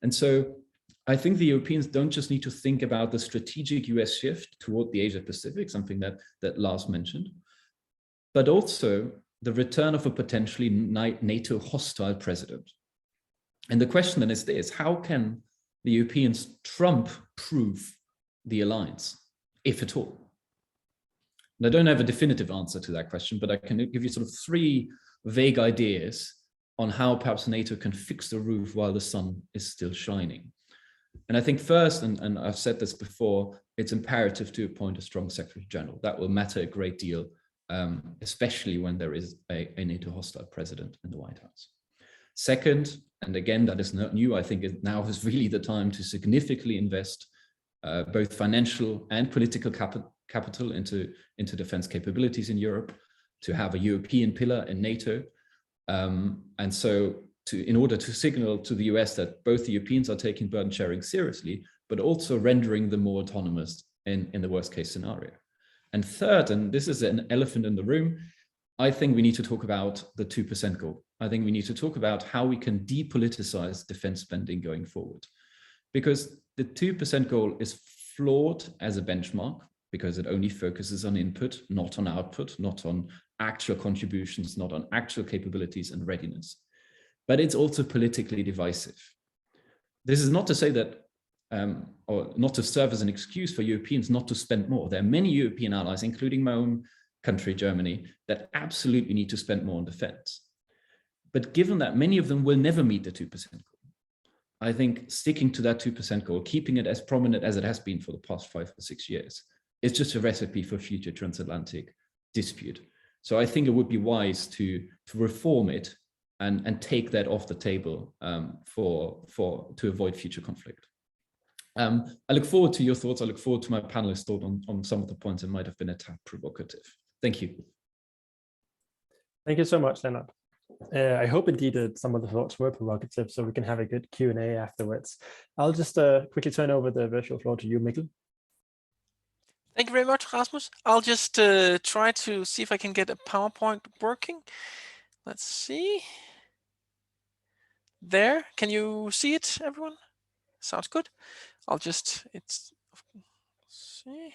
And so I think the Europeans don't just need to think about the strategic US shift toward the Asia Pacific, something that Lars mentioned, but also the return of a potentially NATO hostile president. And the question then is this: how can the Europeans Trump-proof the alliance, if at all? And I don't have a definitive answer to that question, but I can give you sort of 3 vague ideas on how perhaps NATO can fix the roof while the sun is still shining. And I think first, and I've said this before, it's imperative to appoint a strong Secretary General. That will matter a great deal, especially when there is a NATO hostile president in the White House. Second, and again, that is not new, I think now is really the time to significantly invest both financial and political capital into defense capabilities in Europe, to have a European pillar in NATO. And so in order to signal to the US that both the Europeans are taking burden sharing seriously, but also rendering them more autonomous in the worst case scenario. And third, and this is an elephant in the room, I think we need to talk about the 2% goal. I think we need to talk about how we can depoliticize defense spending going forward. Because the 2% goal is flawed as a benchmark, because it only focuses on input, not on output, not on actual contributions, not on actual capabilities and readiness. But it's also politically divisive. This is not to say that, or not to serve as an excuse for Europeans not to spend more. There are many European allies, including my own country, Germany, that absolutely need to spend more on defense. But given that many of them will never meet the 2% goal, I think sticking to that 2% goal, keeping it as prominent as it has been for the past 5 or 6 years, is just a recipe for future transatlantic dispute. So I think it would be wise to reform it and take that off the table to avoid future conflict. I look forward to your thoughts. I look forward to my panelists' thought on some of the points that might have been a tad provocative. Thank you. Thank you so much, Leonard. I hope indeed that some of the thoughts were provocative, so we can have a good Q&A afterwards. I'll just quickly turn over the virtual floor to you, Mikkel. Thank you very much, Rasmus. I'll just try to see if I can get a PowerPoint working. Let's see. There, can you see it, everyone? Sounds good. I'll just, let's see.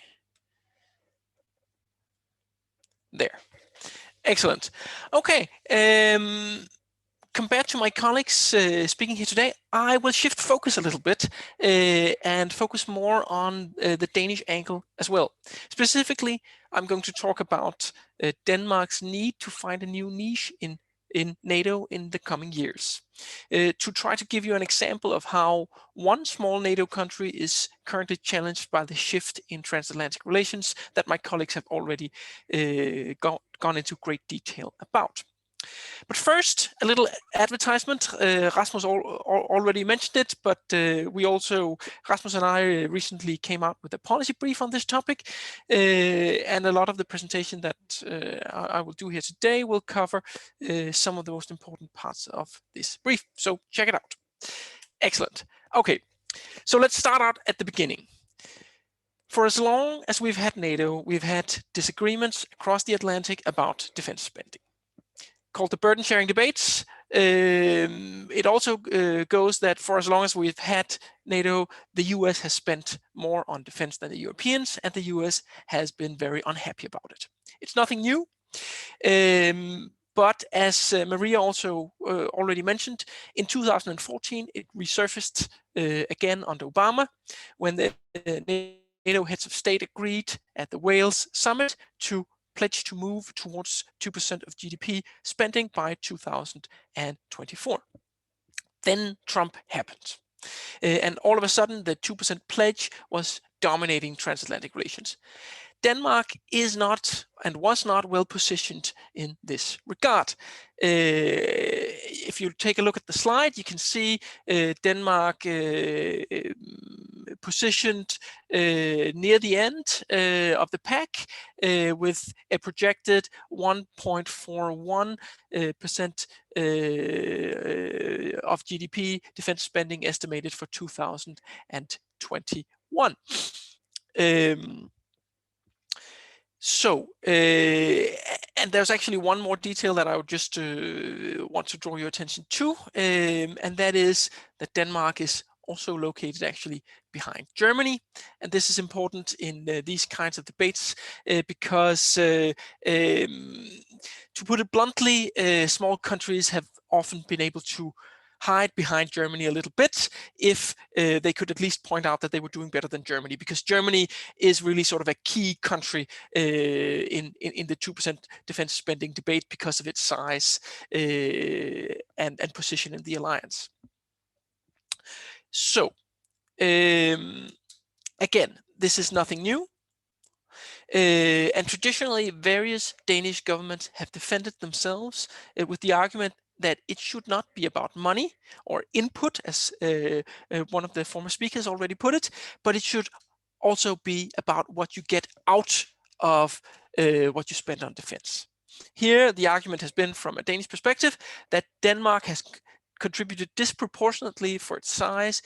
There. Excellent. Okay. Compared to my colleagues speaking here today, I will shift focus a little bit and focus more on the Danish angle as well. Specifically, I'm going to talk about Denmark's need to find a new niche in NATO in the coming years, to try to give you an example of how one small NATO country is currently challenged by the shift in transatlantic relations that my colleagues have already gone into great detail about. But first, a little advertisement. Rasmus already mentioned it, but Rasmus and I recently came out with a policy brief on this topic, and a lot of the presentation that I will do here today will cover some of the most important parts of this brief. So check it out. Excellent. Okay, so let's start out at the beginning. For as long as we've had NATO, we've had disagreements across the Atlantic about defense spending, called the burden sharing debates. It also goes that for as long as we've had NATO, the US has spent more on defense than the Europeans, and the US has been very unhappy about it. It's nothing new, but as Maria also already mentioned, in 2014 it resurfaced again under Obama, when the NATO heads of state agreed at the Wales summit to pledge to move towards 2% of GDP spending by 2024. Then Trump happened. And all of a sudden, the 2% pledge was dominating transatlantic relations. Denmark is not and was not well positioned in this regard. If you take a look at the slide, you can see Denmark positioned near the end of the pack with a projected 1.41% of GDP defense spending estimated for 2021. And there's actually one more detail that I would just want to draw your attention to, and that is that Denmark is also located actually behind Germany. And this is important in these kinds of debates because, to put it bluntly, small countries have often been able to hide behind Germany a little bit if they could at least point out that they were doing better than Germany, because Germany is really sort of a key country in the 2% defense spending debate because of its size and position in the alliance. So again, this is nothing new. And traditionally, various Danish governments have defended themselves with the argument that it should not be about money or input, as one of the former speakers already put it, but it should also be about what you get out of what you spend on defense. Here, the argument has been, from a Danish perspective, that Denmark has contributed disproportionately for its size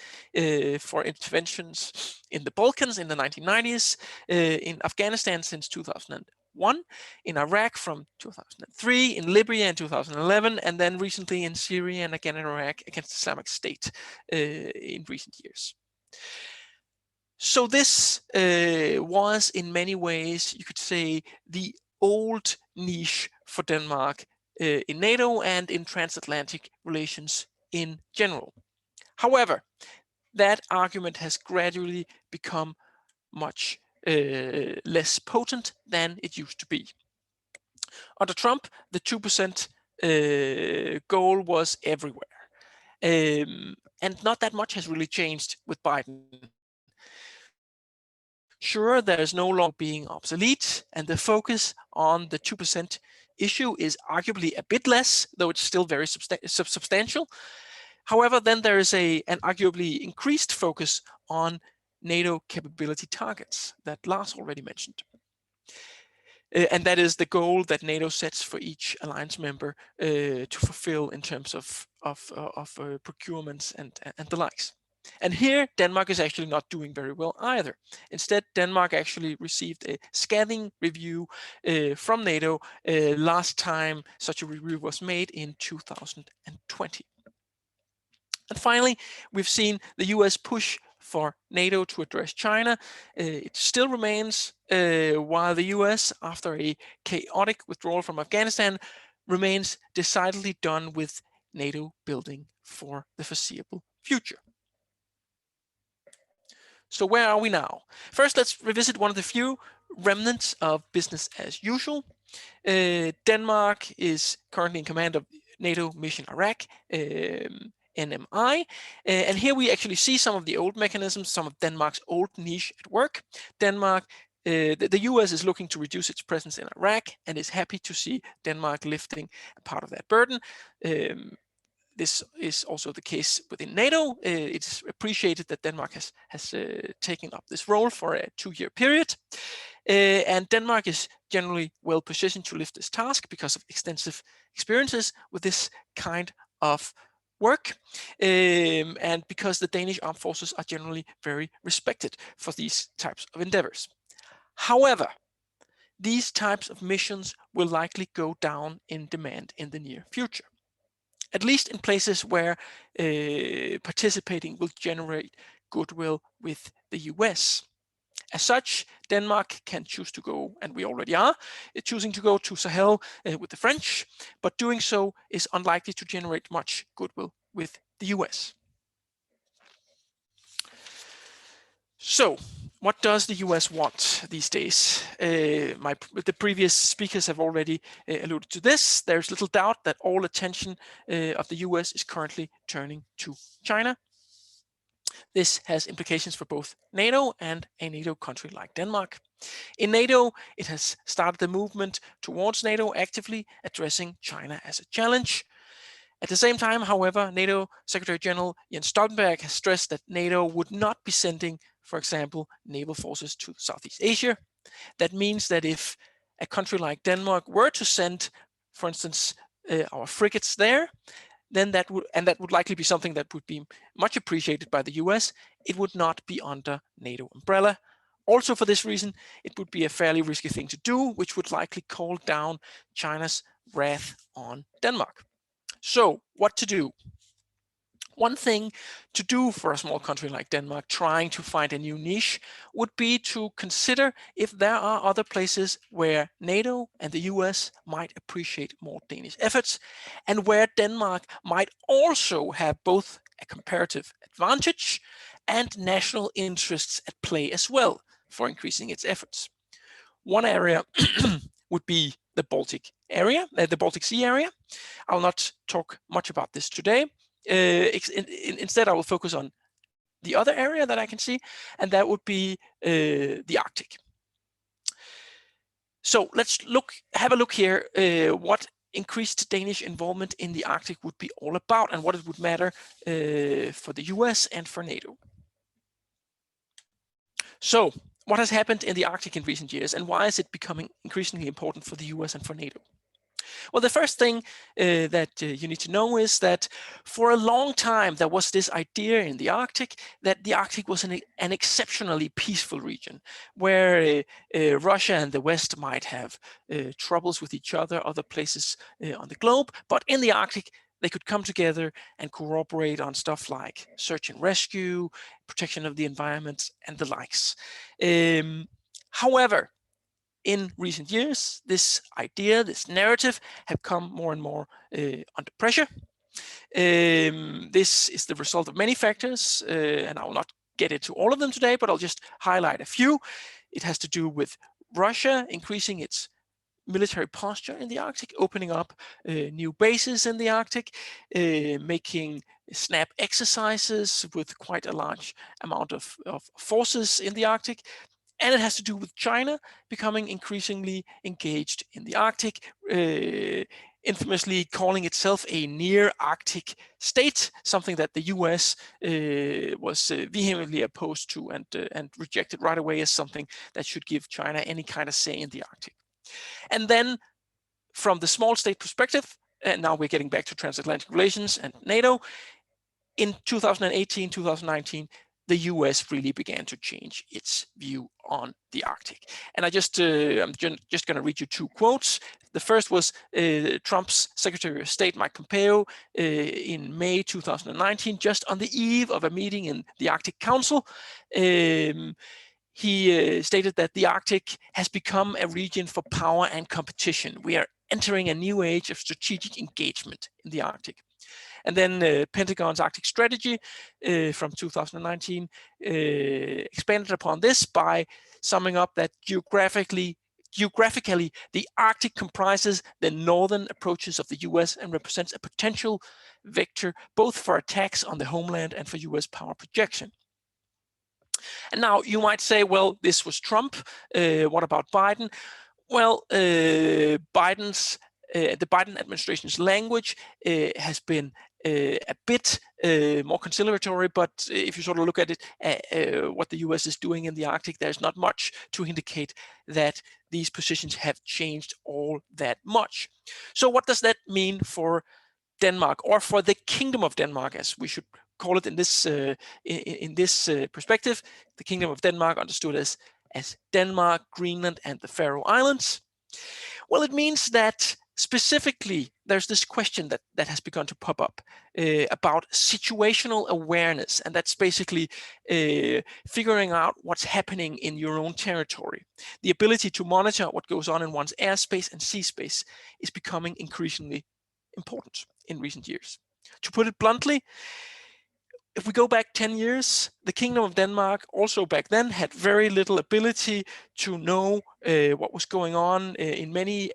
for interventions in the Balkans in the 1990s, in Afghanistan since 2001, in Iraq from 2003, in Libya in 2011, and then recently in Syria and again in Iraq against Islamic State in recent years. So this was in many ways, you could say, the old niche for Denmark in NATO and in transatlantic relations in general. However, that argument has gradually become much less potent than it used to be. Under Trump, the 2% goal was everywhere. And not that much has really changed with Biden. Sure, there is no longer being obsolete, and the focus on the 2% issue is arguably a bit less, though it's still very substantial. However, then there is an arguably increased focus on NATO capability targets that Lars already mentioned. And that is the goal that NATO sets for each alliance member to fulfill in terms of procurements and the likes. And here, Denmark is actually not doing very well either. Instead, Denmark actually received a scathing review from NATO last time such a review was made in 2020. And finally, we've seen the US push for NATO to address China. It still remains, while the US, after a chaotic withdrawal from Afghanistan, remains decidedly done with NATO building for the foreseeable future. So where are we now? First, let's revisit one of the few remnants of business as usual. Denmark is currently in command of NATO Mission Iraq, NMI. And here we actually see some of the old mechanisms, some of Denmark's old niche at work. Denmark, the US is looking to reduce its presence in Iraq and is happy to see Denmark lifting a part of that burden. This is also the case within NATO. It's appreciated that Denmark has taken up this role for a 2-year period. And Denmark is generally well positioned to lift this task because of extensive experiences with this kind of work, and because the Danish armed forces are generally very respected for these types of endeavors. However, these types of missions will likely go down in demand in the near future, at least in places where participating will generate goodwill with the US. As such, Denmark can choose to go, and we already are, choosing to go to Sahel with the French, but doing so is unlikely to generate much goodwill with the US. So, what does the US want these days? The previous speakers have already alluded to this. There's little doubt that all attention of the US is currently turning to China. This has implications for both NATO and a NATO country like Denmark. In NATO, it has started the movement towards NATO, actively addressing China as a challenge. At the same time, however, NATO Secretary General Jens Stoltenberg has stressed that NATO would not be sending, for example, naval forces to Southeast Asia. That means that if a country like Denmark were to send, for instance, our frigates there, then that would likely be something that would be much appreciated by the US. It would not be under NATO umbrella. Also, for this reason, it would be a fairly risky thing to do, which would likely call down China's wrath on Denmark. So, what to do? One thing to do for a small country like Denmark trying to find a new niche would be to consider if there are other places where NATO and the US might appreciate more Danish efforts, and where Denmark might also have both a comparative advantage and national interests at play as well for increasing its efforts. One area would be the Baltic area, the Baltic Sea area. I'll not talk much about this today. Instead, I will focus on the other area that I can see, and that would be the Arctic. So let's have a look here what increased Danish involvement in the Arctic would be all about, and what it would matter for the US and for NATO. So, what has happened in the Arctic in recent years, and why is it becoming increasingly important for the US and for NATO? Well, the first thing that you need to know is that for a long time there was this idea in the Arctic that the Arctic was an exceptionally peaceful region where Russia and the West might have troubles with each other places on the globe, but in the Arctic they could come together and cooperate on stuff like search and rescue, protection of the environment, and the likes. However, in recent years, this idea, this narrative, have come more and more under pressure. This is the result of many factors, and I will not get into all of them today, but I'll just highlight a few. It has to do with Russia increasing its military posture in the Arctic, opening up new bases in the Arctic, making snap exercises with quite a large amount of forces in the Arctic. And it has to do with China becoming increasingly engaged in the Arctic, infamously calling itself a near Arctic state, something that the US was vehemently opposed to and rejected right away as something that should give China any kind of say in the Arctic. And then from the small state perspective, and now we're getting back to transatlantic relations and NATO, in 2018, 2019, the US really began to change its view on the Arctic. And I'm just going to read you two quotes. The first was Trump's Secretary of State, Mike Pompeo, in May 2019, just on the eve of a meeting in the Arctic Council. He stated that the Arctic has become a region for power and competition. We are entering a new age of strategic engagement in the Arctic. And then Pentagon's Arctic strategy from 2019 expanded upon this by summing up that geographically, the Arctic comprises the northern approaches of the US and represents a potential vector both for attacks on the homeland and for US power projection. And now you might say, well, this was Trump. What about Biden? Well, the Biden administration's language has been a bit more conciliatory, but if you sort of look at it, what the US is doing in the Arctic, there's not much to indicate that these positions have changed all that much. So what does that mean for Denmark, or for the Kingdom of Denmark, as we should call it in this perspective? The Kingdom of Denmark understood as Denmark, Greenland, and the Faroe Islands. Well, it means that Specifically, there's this question that has begun to pop up about situational awareness, and that's basically figuring out what's happening in your own territory. The ability to monitor what goes on in one's airspace and sea space is becoming increasingly important in recent years. To put it bluntly, if we go back 10 years, the Kingdom of Denmark also back then had very little ability to know what was going on in many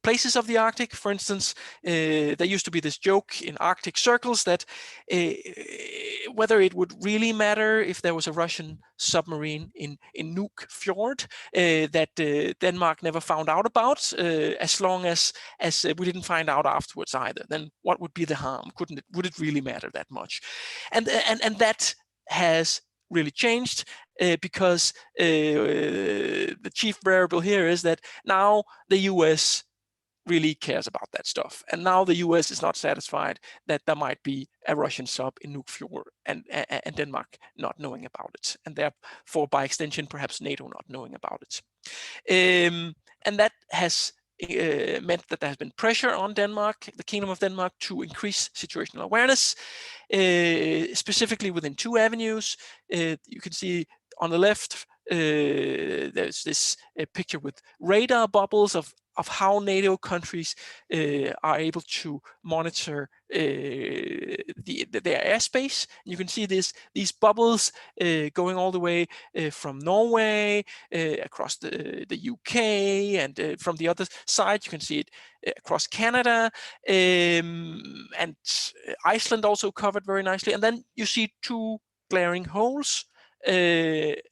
places of the Arctic. For instance, there used to be this joke in Arctic circles that whether it would really matter if there was a Russian submarine in Nuuk Fjord that Denmark never found out about, as long as we didn't find out afterwards either. Then what would be the harm? Would it really matter that much? And that has really changed because the chief variable here is that now the US really cares about that stuff, and now the US is not satisfied that there might be a Russian sub in Nuuk Fjord and Denmark not knowing about it, and therefore by extension perhaps NATO not knowing about it. And that has meant that there has been pressure on Denmark, the Kingdom of Denmark, to increase situational awareness, specifically within two avenues. You can see on the left, there's this picture with radar bubbles of how NATO countries are able to monitor their airspace. You can see these bubbles going all the way from Norway, across the UK, and from the other side you can see it across Canada, and Iceland also covered very nicely. And then you see two glaring holes,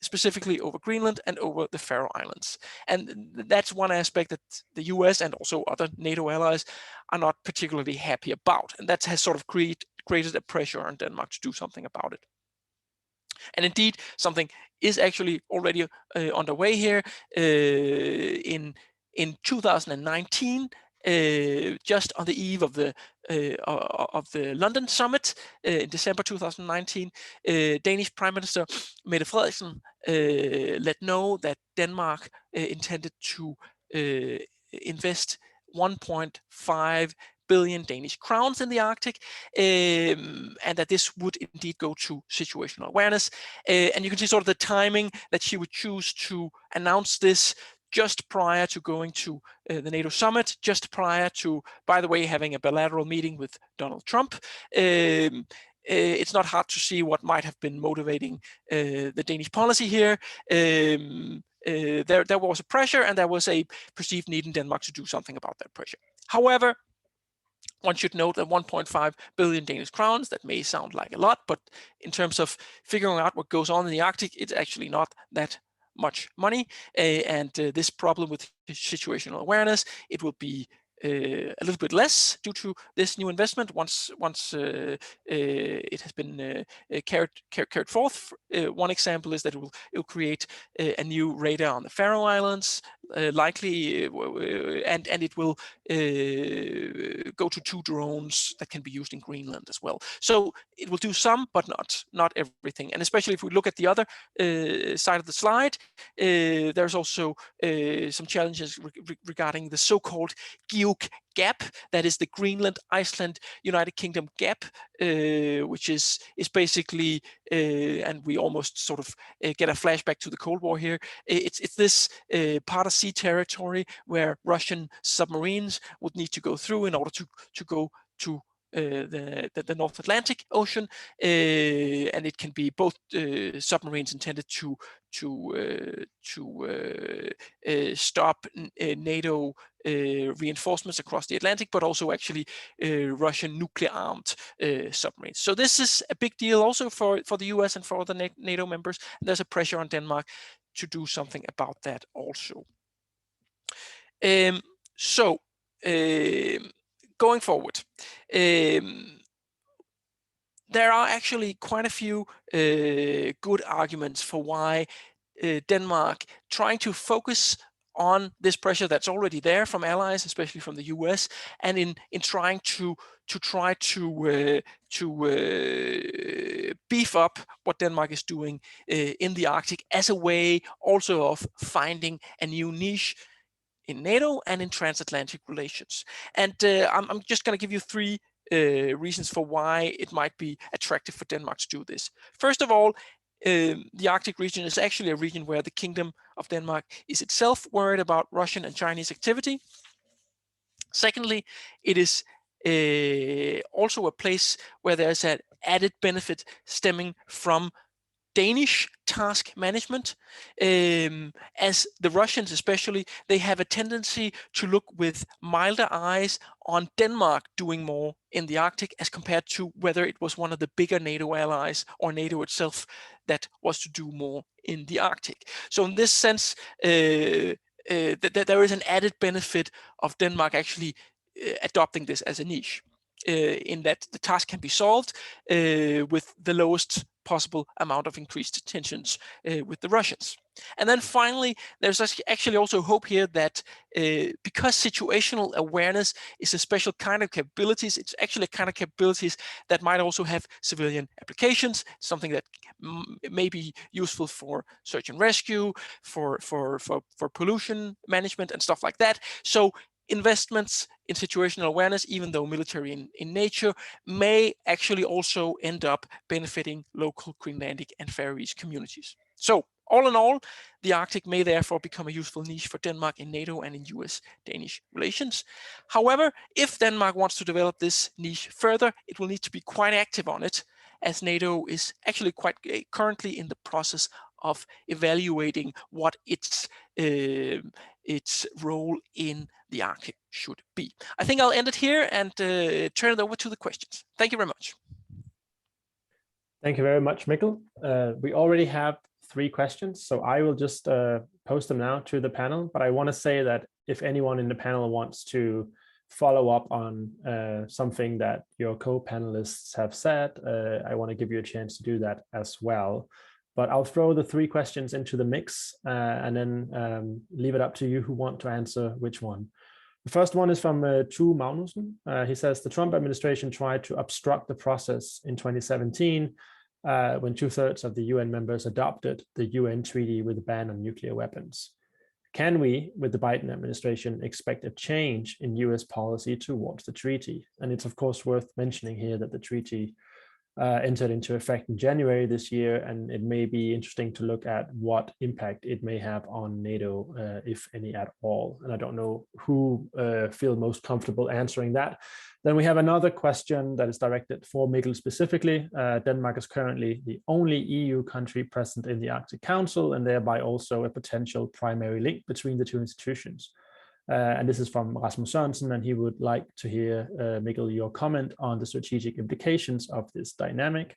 specifically over Greenland and over the Faroe Islands. And that's one aspect that the US and also other NATO allies are not particularly happy about. And that has sort of created a pressure on Denmark to do something about it. And indeed, something is actually already underway here. In 2019, just on the eve of the London summit in December 2019, Danish Prime Minister Mette Frederiksen let know that Denmark intended to invest 1.5 billion Danish crowns in the Arctic, and that this would indeed go to situational awareness. And you can see sort of the timing that she would choose to announce this just prior to going to the NATO summit, just prior to, by the way, having a bilateral meeting with Donald Trump. It's not hard to see what might have been motivating the Danish policy here. There was a pressure, and there was a perceived need in Denmark to do something about that pressure. However, one should note that 1.5 billion Danish crowns, that may sound like a lot, but in terms of figuring out what goes on in the Arctic, it's actually not that much money. And this problem with situational awareness, it will be a little bit less due to this new investment once it has been carried forth. One example is that it will create a new radar on the Faroe Islands, likely, and it will go to 2 drones that can be used in Greenland as well. So it will do some, but not everything. And especially if we look at the other side of the slide, there's also some challenges regarding the so-called GEOC gap, that is the Greenland, Iceland, United Kingdom gap, which is basically, and we almost sort of get a flashback to the Cold War here. It's this part of sea territory where Russian submarines would need to go through in order to go to the North Atlantic Ocean, and it can be both submarines intended to stop NATO reinforcements across the Atlantic, but also actually Russian nuclear-armed submarines. So this is a big deal also for the US and for other NATO members. And there's a pressure on Denmark to do something about that also. Going forward, there are actually quite a few good arguments for why Denmark, trying to focus on this pressure that's already there from allies, especially from the US, and in trying to beef up what Denmark is doing in the Arctic as a way also of finding a new niche, in NATO and in transatlantic relations. And I'm just going to give you three reasons for why it might be attractive for Denmark to do this. First of all, the Arctic region is actually a region where the Kingdom of Denmark is itself worried about Russian and Chinese activity. Secondly, it is also a place where there's an added benefit stemming from Danish task management, as the Russians especially, they have a tendency to look with milder eyes on Denmark doing more in the Arctic as compared to whether it was one of the bigger NATO allies or NATO itself that was to do more in the Arctic. So in this sense, there is an added benefit of Denmark actually adopting this as a niche, in that the task can be solved with the lowest possible amount of increased tensions with the Russians. And then finally, there's actually also hope here that because situational awareness is a special kind of capabilities, it's actually a kind of capabilities that might also have civilian applications, something that may be useful for search and rescue, for pollution management and stuff like that. So investments in situational awareness, even though military in nature, may actually also end up benefiting local Greenlandic and Faroese communities. So all in all, the Arctic may therefore become a useful niche for Denmark in NATO and in US-Danish relations. However, if Denmark wants to develop this niche further, it will need to be quite active on it, as NATO is actually quite currently in the process of evaluating what its role in the Arctic should be. I think I'll end it here and turn it over to the questions. Thank you very much. Thank you very much, Mikkel. We already have 3 questions, so I will just post them now to the panel. But I want to say that if anyone in the panel wants to follow up on something that your co-panelists have said, I want to give you a chance to do that as well. But I'll throw the 3 questions into the mix and then leave it up to you who want to answer which one. The first one is from Tue Magnussen. He says, the Trump administration tried to obstruct the process in 2017 when 2/3 of the UN members adopted the UN treaty with a ban on nuclear weapons. Can we, with the Biden administration, expect a change in US policy towards the treaty? And it's of course worth mentioning here that the treaty entered into effect in January this year, and it may be interesting to look at what impact it may have on NATO, if any at all. And I don't know who feel most comfortable answering that. Then we have another question that is directed for Mikkel specifically. Denmark is currently the only EU country present in the Arctic Council, and thereby also a potential primary link between the 2 institutions. And this is from Rasmus Sørensen, and he would like to hear, Mikkel, your comment on the strategic implications of this dynamic.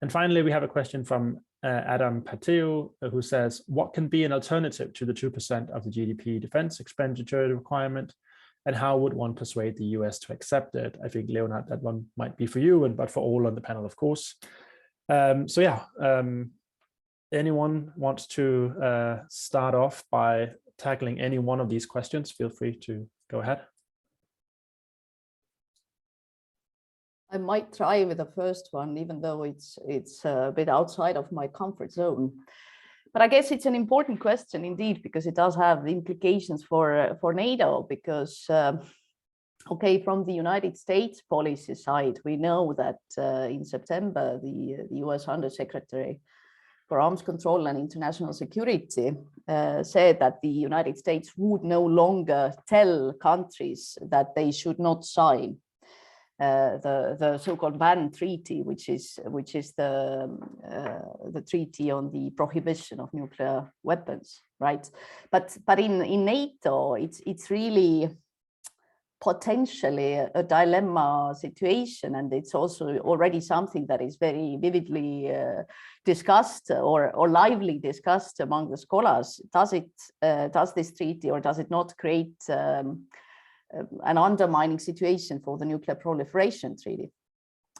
And finally, we have a question from Adam Pateo, who says, what can be an alternative to the 2% of the GDP defense expenditure requirement, and how would one persuade the US to accept it? I think, Leonard, that one might be for you, but for all on the panel, of course. So yeah, anyone wants to start off by tackling any one of these questions, feel free to go ahead. I might try with the first one, even though it's a bit outside of my comfort zone. But I guess it's an important question indeed, because it does have implications for NATO, because okay, from the United States policy side, we know that in September, the US Undersecretary for Arms Control and International Security said that the United States would no longer tell countries that they should not sign the so-called ban treaty, which is the treaty on the prohibition of nuclear weapons, right? But in NATO, it's really potentially a dilemma situation, and it's also already something that is very vividly discussed or lively discussed among the scholars. Does this treaty, or does it not create an undermining situation for the nuclear proliferation treaty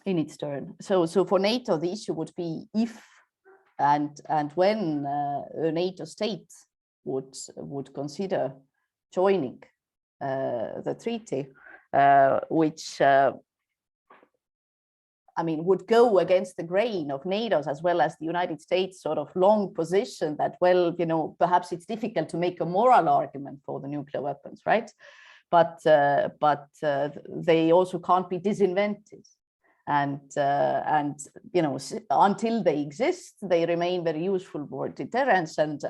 in its turn? So for NATO, the issue would be if and when a NATO state would consider joining the treaty, which I mean, would go against the grain of NATO's as well as the United States sort of long position that, well, you know, perhaps it's difficult to make a moral argument for the nuclear weapons, right? But they also can't be disinvented. And you know, until they exist, they remain very useful for deterrence, and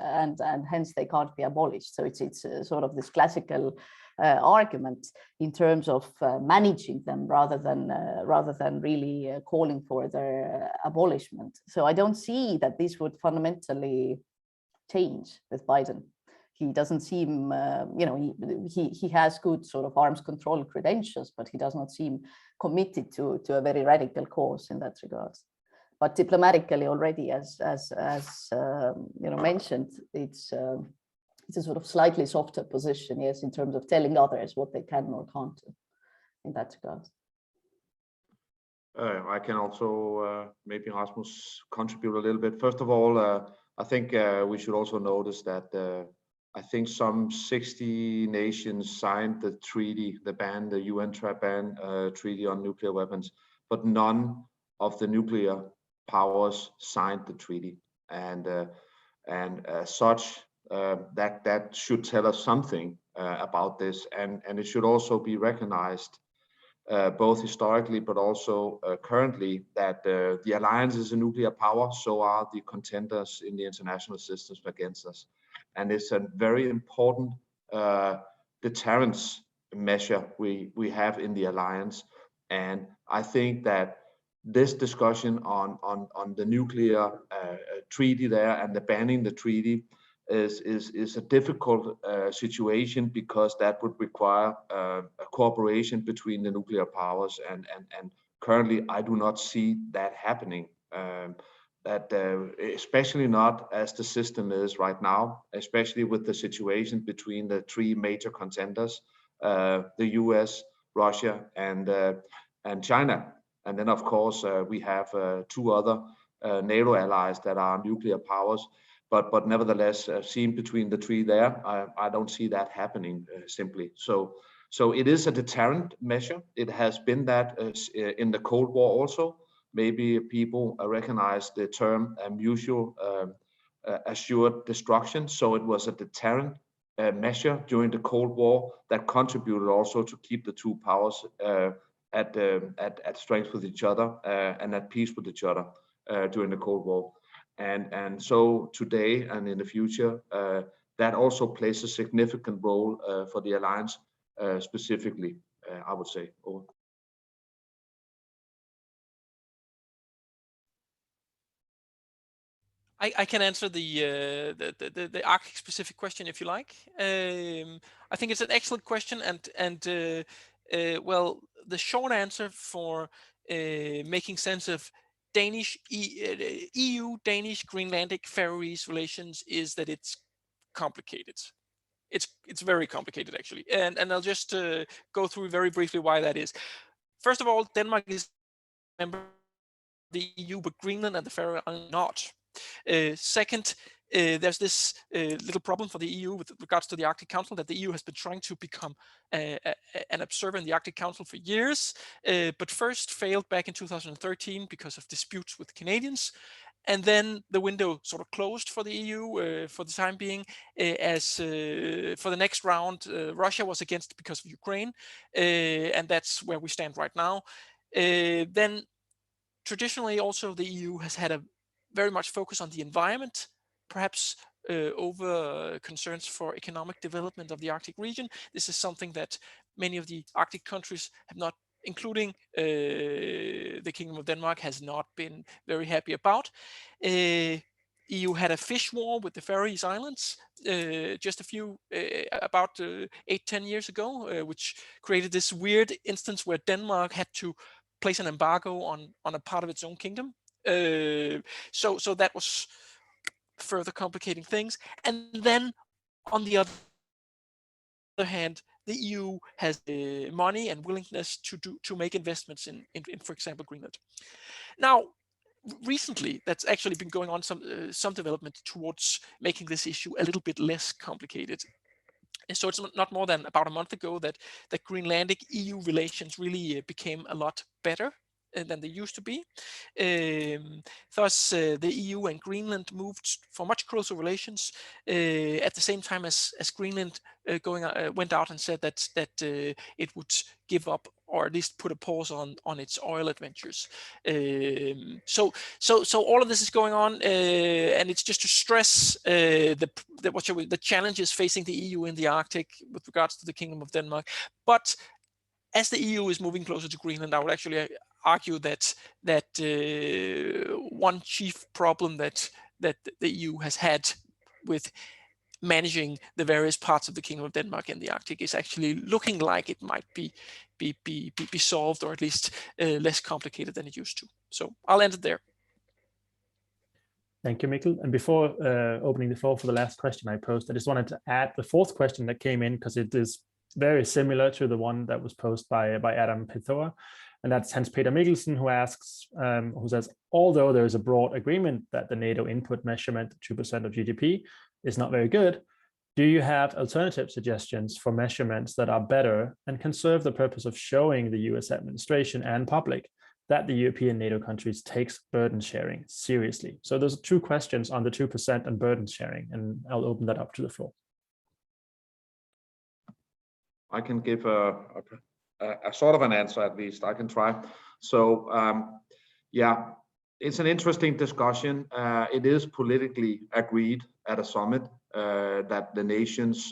hence they can't be abolished. So it's sort of this classical argument in terms of managing them rather than really calling for their abolishment. So I don't see that this would fundamentally change with Biden. He doesn't seem, you know, he has good sort of arms control credentials, but he does not seem committed to a very radical cause in that regard. But diplomatically already, as you know, mentioned, it's a sort of slightly softer position, yes, in terms of telling others what they can or can't do in that regard. I can also maybe Rasmus contribute a little bit. First of all, I think we should also notice that I think some 60 nations signed the treaty, the UN ban treaty on nuclear weapons, but none of the nuclear powers signed the treaty, and as such, that should tell us something about this, and it should also be recognized both historically but also currently that the alliance is a nuclear power, so are the contenders in the international systems against us. And it's a very important deterrence measure we have in the alliance. And I think that this discussion on the nuclear treaty there and the banning the treaty is a difficult situation, because that would require a cooperation between the nuclear powers, and currently I do not see that happening. Especially not as the system is right now, especially with the situation between the three major contenders, the US, Russia, and China. And then, of course, we have two other NATO allies that are nuclear powers. But nevertheless, seen between the three there, I don't see that happening simply. So it is a deterrent measure. It has been that in the Cold War also. Maybe people recognize the term mutual assured destruction. So it was a deterrent measure during the Cold War that contributed also to keep the two powers at strength with each other and at peace with each other during the Cold War. And so today and in the future, that also plays a significant role for the alliance specifically, I would say. Over. I can answer the Arctic specific question if you like. I think it's an excellent question, and well, the short answer for making sense of Danish EU-Danish Greenlandic Faroese relations is that it's complicated. It's very complicated actually, and I'll just go through very briefly why that is. First of all, Denmark is a member of the EU, but Greenland and the Faroe are not. Second, there's this little problem for the EU with regards to the Arctic Council, that the EU has been trying to become an observer in the Arctic Council for years, but first failed back in 2013 because of disputes with Canadians. And then the window sort of closed for the EU for the time being, as for the next round, Russia was against because of Ukraine, and that's where we stand right now. Then traditionally also the EU has had a very much focus on the environment, perhaps over concerns for economic development of the Arctic region. This is something that many of the Arctic countries have not, including the Kingdom of Denmark, has not been very happy about. EU had a fish war with the Faroese Islands just about 8-10 years ago, which created this weird instance where Denmark had to place an embargo on a part of its own kingdom. So that was further complicating things. And then on the other hand, the EU has money and willingness to make investments in, for example, Greenland. Now, recently, that's actually been going on some development towards making this issue a little bit less complicated. And so it's not more than about a month ago that Greenlandic EU relations really became a lot better. than they used to be. Thus, the EU and Greenland moved for much closer relations at the same time as Greenland went out and said that it would give up or at least put a pause on its oil adventures. So all of this is going on, and it's just to stress the challenges facing the EU in the Arctic with regards to the Kingdom of Denmark. But as the EU is moving closer to Greenland, I would actually argue that one chief problem that the EU has had with managing the various parts of the Kingdom of Denmark and the Arctic is actually looking like it might be solved, or at least less complicated than it used to. So I'll end it there. Thank you, Mikkel. And before opening the floor for the last question I posed, I just wanted to add the fourth question that came in, because it is very similar to the one that was posed by Adam Pethoa. And that's Hans-Peter Mikkelsen, who asks, who says, although there is a broad agreement that the NATO input measurement, 2% of GDP, is not very good, do you have alternative suggestions for measurements that are better and can serve the purpose of showing the US administration and public that the European NATO countries takes burden sharing seriously? So those are two questions on the 2% and burden sharing, and I'll open that up to the floor. I can give a sort of an answer, at least I can try. So yeah, it's an interesting discussion. It is politically agreed at a summit that the nations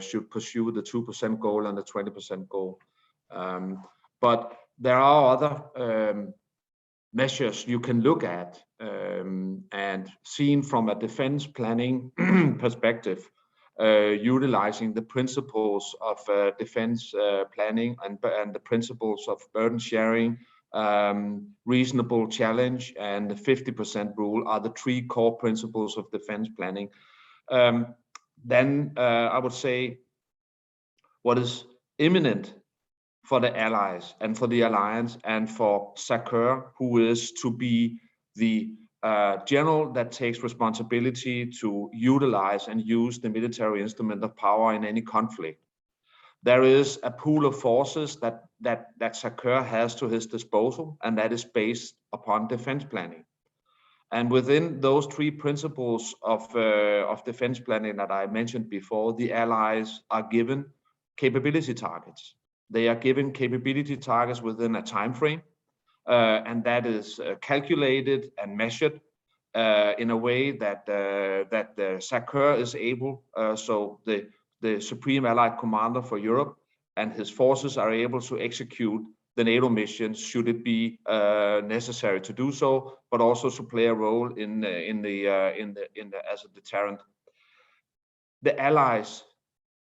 should pursue the 2% goal and the 20% goal. But there are other measures you can look at, and seen from a defense planning perspective, utilizing the principles of defense planning and the principles of burden sharing, reasonable challenge, and the 50% rule are the three core principles of defense planning. Then I would say what is imminent for the allies and for the alliance and for SACEUR, who is to be the general that takes responsibility to utilize and use the military instrument of power in any conflict. There is a pool of forces that SACEUR has to his disposal, and that is based upon defense planning. And within those three principles of defense planning that I mentioned before, the allies are given capability targets. They are given capability targets within a time frame. And that is calculated and measured in a way that the SACEUR is able, so the Supreme Allied Commander for Europe and his forces are able to execute the NATO missions should it be necessary to do so, but also to play a role as a deterrent. The allies,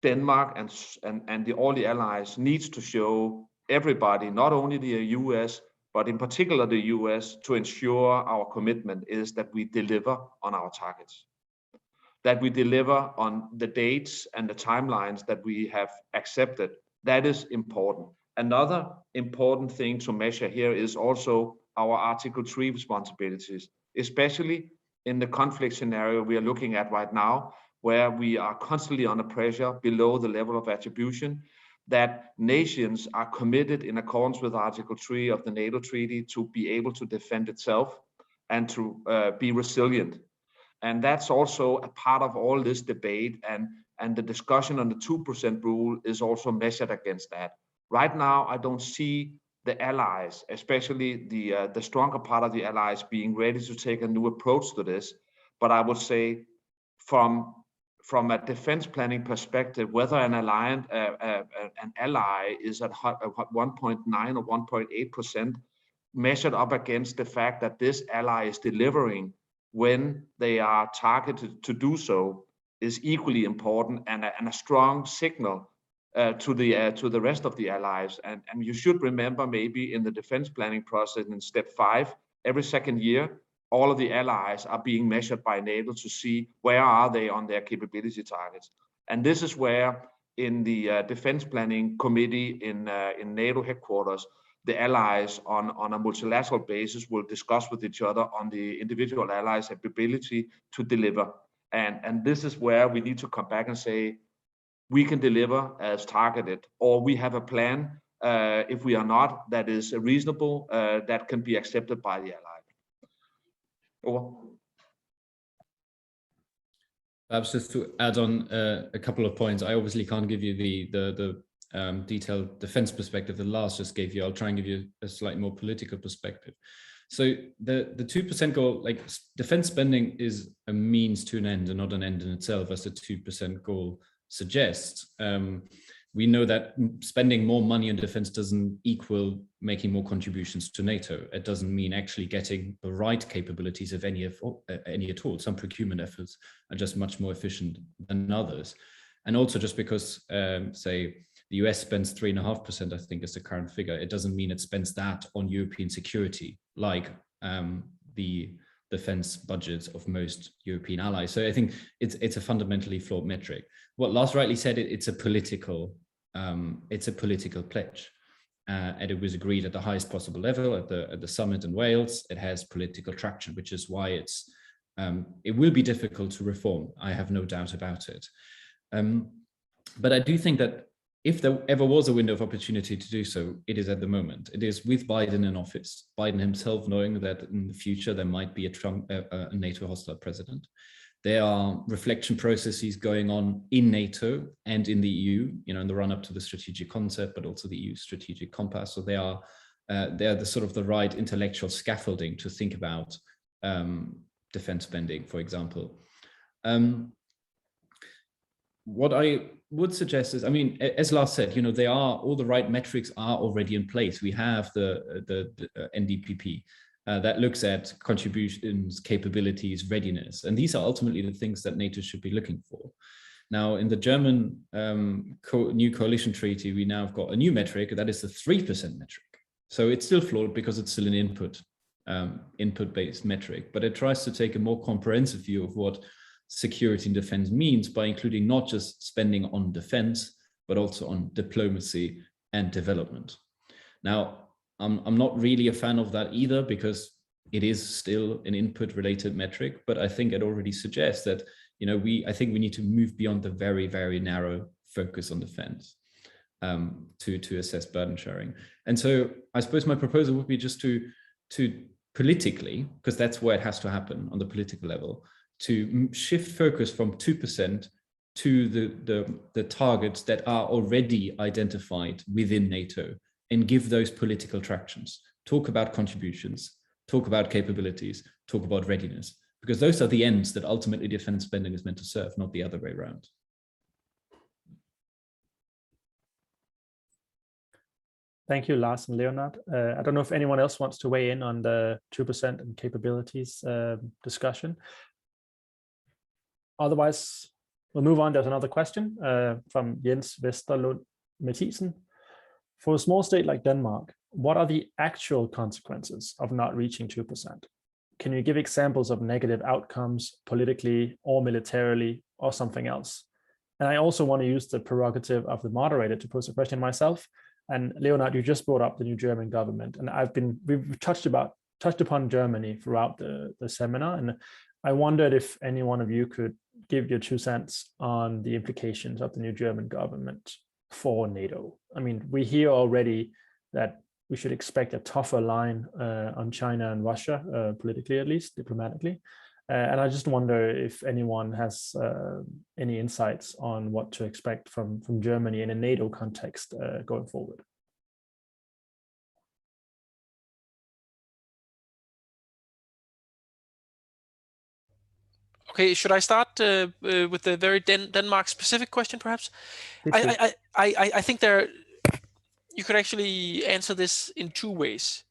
Denmark and all the allies, needs to show everybody, not only the US, but in particular the US, to ensure our commitment is that we deliver on our targets, that we deliver on the dates and the timelines that we have accepted. That is important. Another important thing to measure here is also our Article 3 responsibilities, especially in the conflict scenario we are looking at right now, where we are constantly under pressure below the level of attribution, that nations are committed in accordance with Article 3 of the NATO Treaty to be able to defend itself and to be resilient. And that's also a part of all this debate, and the discussion on the 2% rule is also measured against that. Right now, I don't see the allies, especially the stronger part of the allies, being ready to take a new approach to this. But I would say from a defense planning perspective, whether an ally is at 1.9 or 1.8% measured up against the fact that this ally is delivering when they are targeted to do so is equally important, and a strong signal to the rest of the allies. And you should remember, maybe in the defense planning process in step 5, every second year, all of the allies are being measured by NATO to see where are they on their capability targets. And this is where in the defense planning committee in NATO headquarters, the allies on a multilateral basis will discuss with each other on the individual allies' ability to deliver. And this is where we need to come back and say, we can deliver as targeted, or we have a plan if we are not, that is reasonable, that can be accepted by the ally. Over. Perhaps just to add on a couple of points. I obviously can't give you the detailed defense perspective that Lars just gave you. I'll try and give you a slightly more political perspective. So the 2% goal, like defense spending, is a means to an end and not an end in itself, as the 2% goal suggests. We know that spending more money on defense doesn't equal making more contributions to NATO. It doesn't mean actually getting the right capabilities of any at all. Some procurement efforts are just much more efficient than others. And also just because, say, the US spends 3.5%, I think is the current figure, it doesn't mean it spends that on European security, like the defense budgets of most European allies. So I think it's a fundamentally flawed metric. What Lars rightly said, it's a political pledge, and it was agreed at the highest possible level at the summit in Wales. It has political traction, which is why it will be difficult to reform. I have no doubt about it. But I do think that if there ever was a window of opportunity to do so, it is at the moment. It is with Biden in office, Biden himself knowing that in the future there might be a NATO hostile president. There are reflection processes going on in NATO and in the EU, in the run up to the strategic concept, but also the EU strategic compass. So they are the sort of the right intellectual scaffolding to think about defense spending, for example. What I would suggest is, I mean, as Lars said, all the right metrics are already in place. We have the NDPP that looks at contributions, capabilities, readiness, and these are ultimately the things that NATO should be looking for. Now, in the German new coalition treaty, we now have got a new metric that is the 3% metric. So it's still flawed because it's still an input-based metric, but it tries to take a more comprehensive view of what security and defense means by including not just spending on defense, but also on diplomacy and development. Now, I'm not really a fan of that either, because it is still an input related metric, but I think it already suggests that, I think we need to move beyond the very, very narrow focus on defense to assess burden sharing. And so I suppose my proposal would be just to politically, because that's where it has to happen on the political level, to shift focus from 2% to the targets that are already identified within NATO and give those political tractions. Talk about contributions, talk about capabilities, talk about readiness, because those are the ends that ultimately defense spending is meant to serve, not the other way around. Thank you, Lars and Leonard. I don't know if anyone else wants to weigh in on the 2% and capabilities discussion. Otherwise, we'll move on. There's another question from Jens Vesterlund Mathisen. For a small state like Denmark, what are the actual consequences of not reaching 2%? Can you give examples of negative outcomes politically or militarily or something else? And I also want to use the prerogative of the moderator to pose a question myself. And Leonard, you just brought up the new German government, and we've touched upon Germany throughout the seminar, and I wondered if any one of you could give your 2 cents on the implications of the new German government for NATO. I mean, we hear already that we should expect a tougher line on China and Russia, politically at least, diplomatically. And I just wonder if anyone has any insights on what to expect from Germany in a NATO context going forward. Okay, should I start with the very Denmark specific question, perhaps? I think you could actually answer this in 2 ways.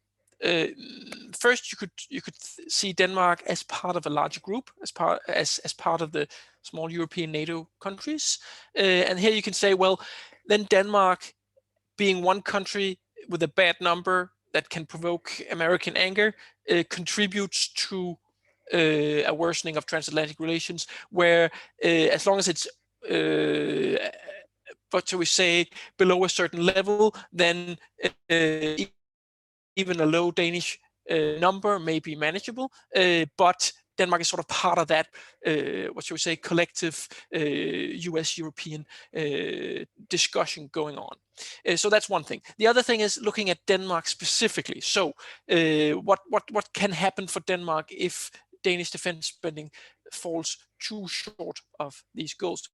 First, you could see Denmark as part of a larger group, as part of the small European NATO countries, and here you can say, well, then Denmark, being one country with a bad number that can provoke American anger, contributes to a worsening of transatlantic relations, where as long as it's what shall we say, below a certain level, then even a low Danish number may be manageable, but Denmark is sort of part of that, what shall we say, collective US-European discussion going on. So that's one thing. The other thing is looking at Denmark specifically. So what can happen for Denmark if Danish defense spending falls too short of these goals?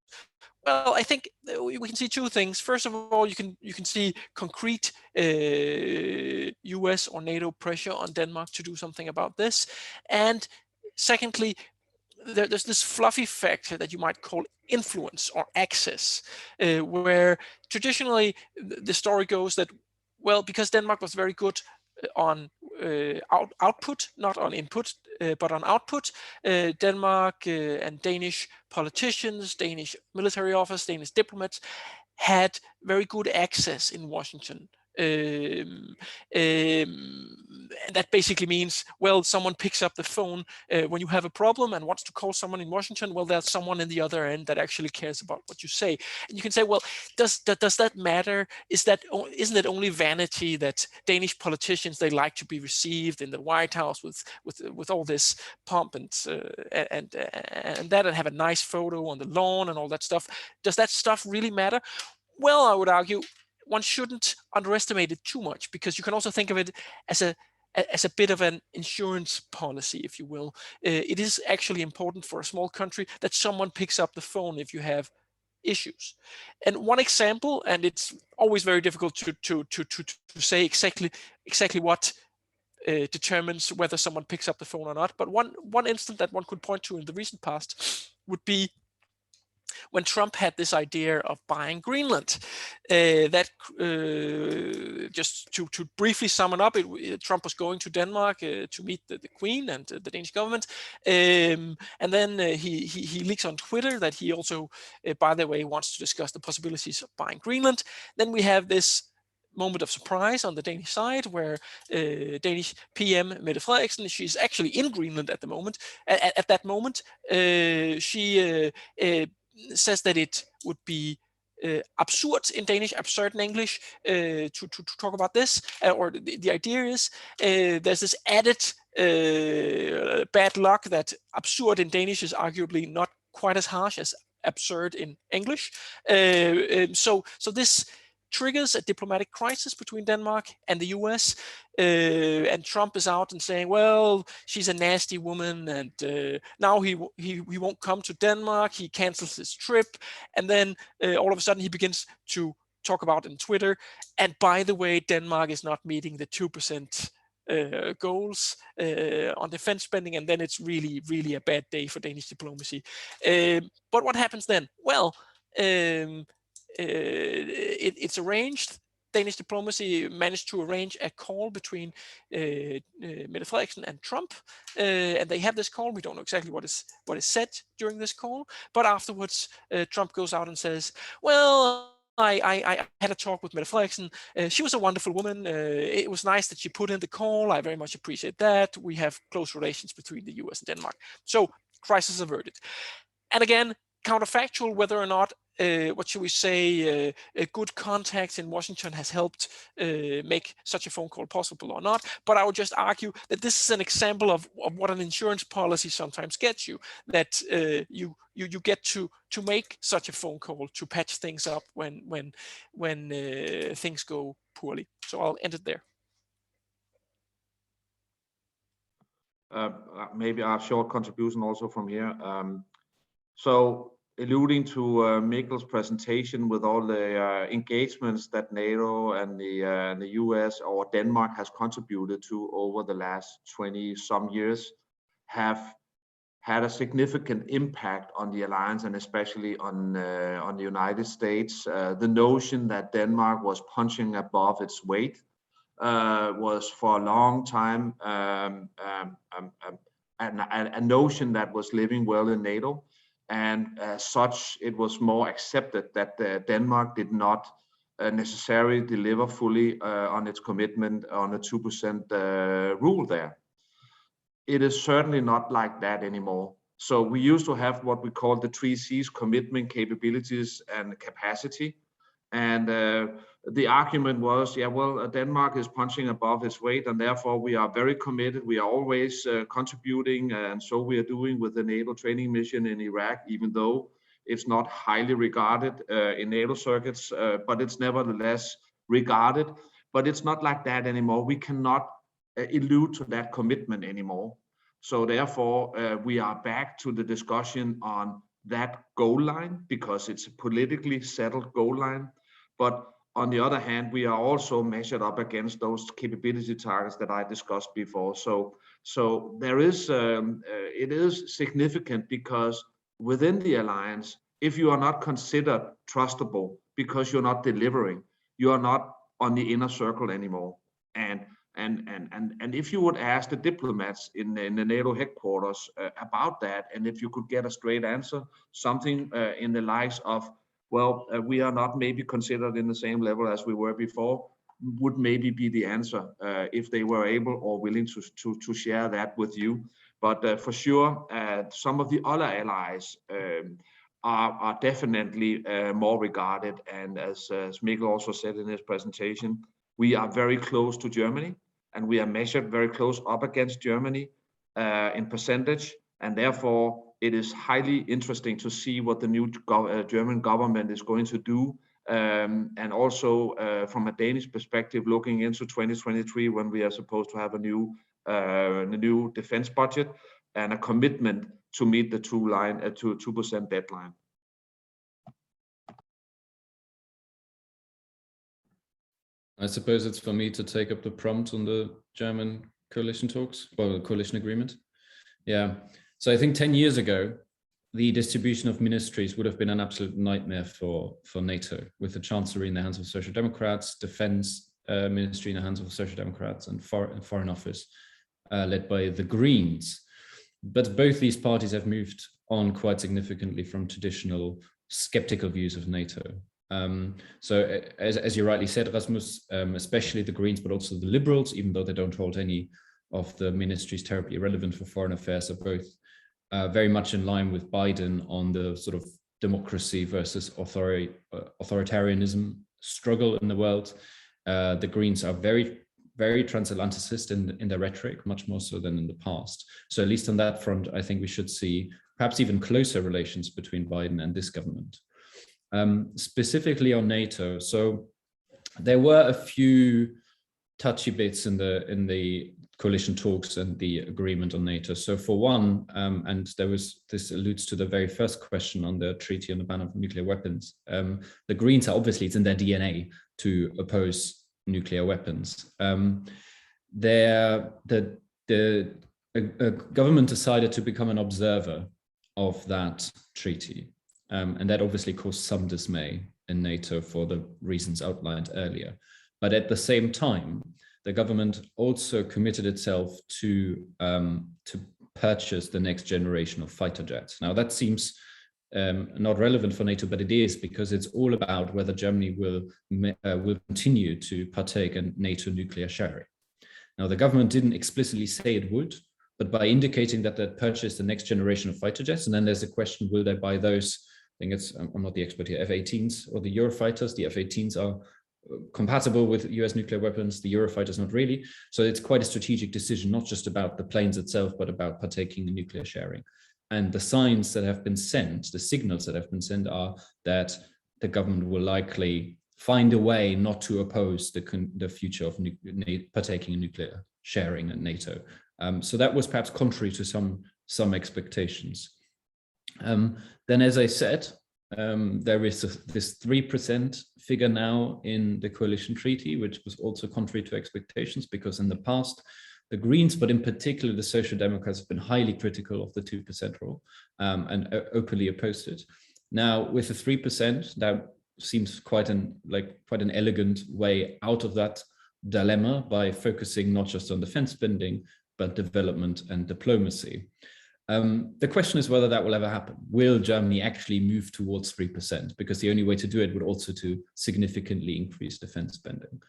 Well, I think we can see two things. First of all, you can see concrete US or NATO pressure on Denmark to do something about this. And secondly, there's this fluffy factor that you might call influence or access, where traditionally the story goes that, well, because Denmark was very good on output, not on input, but on output, Denmark and Danish politicians, Danish military officers, Danish diplomats had very good access in Washington. And that basically means, well, someone picks up the phone when you have a problem and wants to call someone in Washington. Well, there's someone in the other end that actually cares about what you say. And you can say, well, does that matter? Isn't it only vanity that Danish politicians, they like to be received in the White House with all this pomp and that, and have a nice photo on the lawn and all that stuff? Does that stuff really matter? Well, I would argue one shouldn't underestimate it too much, because you can also think of it as a bit of an insurance policy, if you will. It is actually important for a small country that someone picks up the phone if you have issues. And one example, and it's always very difficult to say exactly what determines whether someone picks up the phone or not. But one instance that one could point to in the recent past would be when Trump had this idea of buying Greenland. Just to briefly sum it up, Trump was going to Denmark to meet the Queen and the Danish government, and then he leaks on Twitter that he also, by the way, wants to discuss the possibilities of buying Greenland. Then we have this moment of surprise on the Danish side, where Danish PM Mette Frederiksen, she's actually in Greenland at the moment. At that moment, she says that it would be absurd in Danish, absurd in English, to talk about this. Or the idea is there's this added bad luck that absurd in Danish is arguably not quite as harsh as absurd in English. So this triggers a diplomatic crisis between Denmark and the US, and Trump is out and saying, well, she's a nasty woman, and now he won't come to Denmark. He cancels his trip, and then all of a sudden he begins to talk about in Twitter, and by the way, Denmark is not meeting the 2% goals on defense spending, and then it's really, really a bad day for Danish diplomacy. But what happens then? Well, it's arranged. Danish diplomacy managed to arrange a call between Mette Frederiksen and Trump, and they have this call. We don't know exactly what is said during this call, but afterwards Trump goes out and says, well, I had a talk with Mette Frederiksen. She was a wonderful woman. It was nice that she put in the call. I very much appreciate that. We have close relations between the US and Denmark. So crisis averted. And again, counterfactual, whether or not what should we say, good contacts in Washington has helped make such a phone call possible or not. But I would just argue that this is an example of what an insurance policy sometimes gets you, that you get to make such a phone call to patch things up when things go poorly. So I'll end it there. Maybe a short contribution also from here. So alluding to Mikkel's presentation with all the engagements that NATO and the US or Denmark has contributed to over the last 20 some years, have had a significant impact on the alliance, and especially on the United States. The notion that Denmark was punching above its weight was for a long time a notion that was living well in NATO. And as such, it was more accepted that Denmark did not necessarily deliver fully on its commitment on a 2% rule there. It is certainly not like that anymore. So we used to have what we call the 3 C's: commitment, capabilities, and capacity. And the argument was, yeah, well, Denmark is punching above its weight, and therefore we are very committed. We are always contributing, and so we are doing with the NATO training mission in Iraq, even though it's not highly regarded in NATO circuits, but it's nevertheless regarded. But it's not like that anymore. We cannot allude to that commitment anymore. So therefore, we are back to the discussion on that goal line, because it's a politically settled goal line. But on the other hand, we are also measured up against those capability targets that I discussed before. So there is, it is significant, because within the alliance, if you are not considered trustable because you're not delivering, you are not on the inner circle anymore. And if you would ask the diplomats in the NATO headquarters about that, and if you could get a straight answer, something in the likes of, well, we are not maybe considered in the same level as we were before, would maybe be the answer if they were able or willing to share that with you. But for sure, some of the other allies are definitely more regarded. And as Mikkel also said in his presentation, we are very close to Germany, and we are measured very close up against Germany in percentage. And therefore, it is highly interesting to see what the new German government is going to do. And also from a Danish perspective, looking into 2023, when we are supposed to have a new defense budget and a commitment to meet the 2% deadline. I suppose it's for me to take up the prompt on the German coalition talks, or the coalition agreement. Yeah, so I think 10 years ago, the distribution of ministries would have been an absolute nightmare for NATO, with the Chancellery in the hands of Social Democrats, Defense Ministry in the hands of Social Democrats, and Foreign Office led by the Greens. But both these parties have moved on quite significantly from traditional skeptical views of NATO. So as you rightly said, Rasmus, especially the Greens, but also the Liberals, even though they don't hold any of the ministries terribly relevant for foreign affairs, are both very much in line with Biden on the sort of democracy versus authoritarianism struggle in the world. The Greens are very, very transatlanticist in their rhetoric, much more so than in the past. So at least on that front, I think we should see perhaps even closer relations between Biden and this government. Specifically on NATO, so there were a few touchy bits in the coalition talks and the agreement on NATO. So for one, and this alludes to the very first question on the treaty on the ban of nuclear weapons. The Greens are obviously, it's in their DNA to oppose nuclear weapons. The government decided to become an observer of that treaty. And that obviously caused some dismay in NATO for the reasons outlined earlier. But at the same time, the government also committed itself to purchase the next generation of fighter jets. Now that seems not relevant for NATO, but it is, because it's all about whether Germany will continue to partake in NATO nuclear sharing. Now the government didn't explicitly say it would, but by indicating that they'd purchase the next generation of fighter jets, and then there's a question, will they buy those? I think I'm not the expert here, F-18s or the Eurofighters. The F-18s are compatible with US nuclear weapons, the Eurofighters not really. So it's quite a strategic decision, not just about the planes itself, but about partaking in nuclear sharing. And the signs that have been sent, the signals that have been sent, are that the government will likely find a way not to oppose the future of partaking in nuclear sharing at NATO. So that was perhaps contrary to some expectations. Then, as I said, there is this 3% figure now in the coalition treaty, which was also contrary to expectations, because in the past, the Greens, but in particular the Social Democrats, have been highly critical of the 2% rule and openly opposed it. Now, with the 3%, that seems quite an elegant way out of that dilemma, by focusing not just on defense spending, but development and diplomacy. The question is whether that will ever happen. Will Germany actually move towards 3%? Because the only way to do it would also to significantly increase defense spending.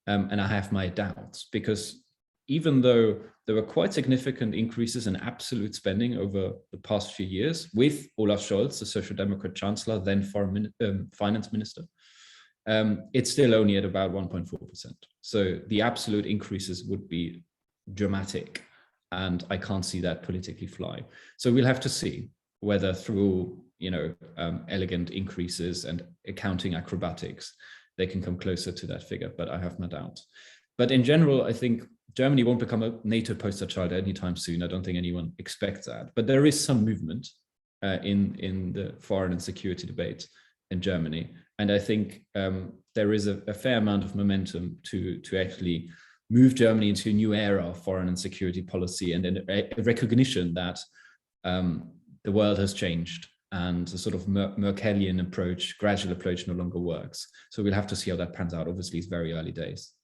And I have my doubts, because even though there were quite significant increases in absolute spending over the past few years with Olaf Scholz, the Social Democrat Chancellor, then Finance Minister, it's still only at about 1.4%. So the absolute increases would be dramatic, and I can't see that politically fly. So we'll have to see whether through, elegant increases and accounting acrobatics, they can come closer to that figure, but I have my doubts. But in general, I think Germany won't become a NATO poster child anytime soon. I don't think anyone expects that, but there is some movement in the foreign and security debate in Germany. And I think there is a fair amount of momentum to actually move Germany into a new era of foreign and security policy, and then a recognition that the world has changed and the sort of Merkelian approach, gradual approach, no longer works. So we'll have to see how that pans out. Obviously, it's very early days.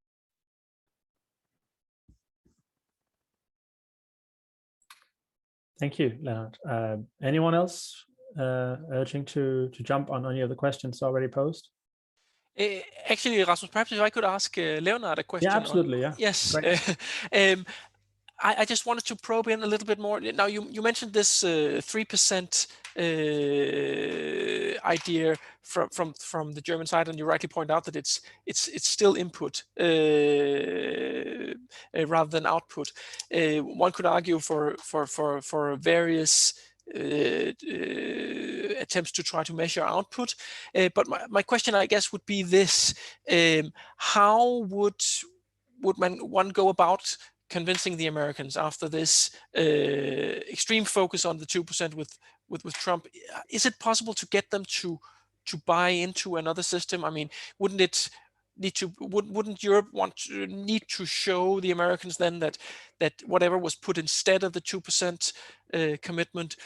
Thank you, Leonard. Anyone else urging to jump on any of the questions already posed? Actually, Rasmus, perhaps if I could ask Leonard a question. Yeah, absolutely. Yes. I just wanted to probe in a little bit more. Now, you mentioned this 3% idea from the German side, and you rightly point out that it's still input rather than output. One could argue for various attempts to try to measure output, but my question, I guess, would be this: how would one go about convincing the Americans after this extreme focus on the 2% with Trump? Is it possible to get them to buy into another system? I mean, wouldn't Europe need to show the Americans then that whatever was put instead of the 2% commitment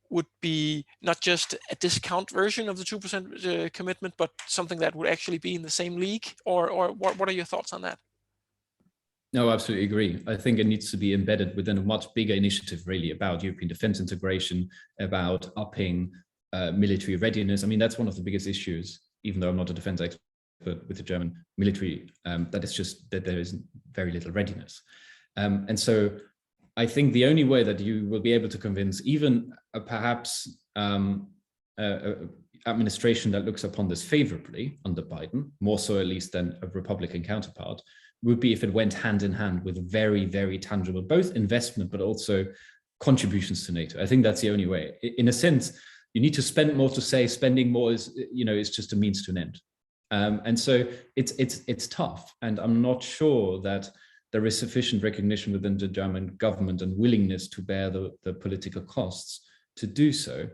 would be not just a discount version of the 2% commitment, but something that would actually be in the same league? Or what are your thoughts on that? No, I absolutely agree. I think it needs to be embedded within a much bigger initiative, really, about European defense integration, about upping military readiness. I mean, that's one of the biggest issues, even though I'm not a defense expert with the German military, that it's just that there is very little readiness. And so I think the only way that you will be able to convince even perhaps administration that looks upon this favorably under Biden, more so at least than a Republican counterpart, would be if it went hand in hand with very, very tangible, both investment, but also contributions to NATO. I think that's the only way. In a sense, you need to spend more to say spending more is, is just a means to an end. And so it's tough. And I'm not sure that there is sufficient recognition within the German government and willingness to bear the political costs to do so.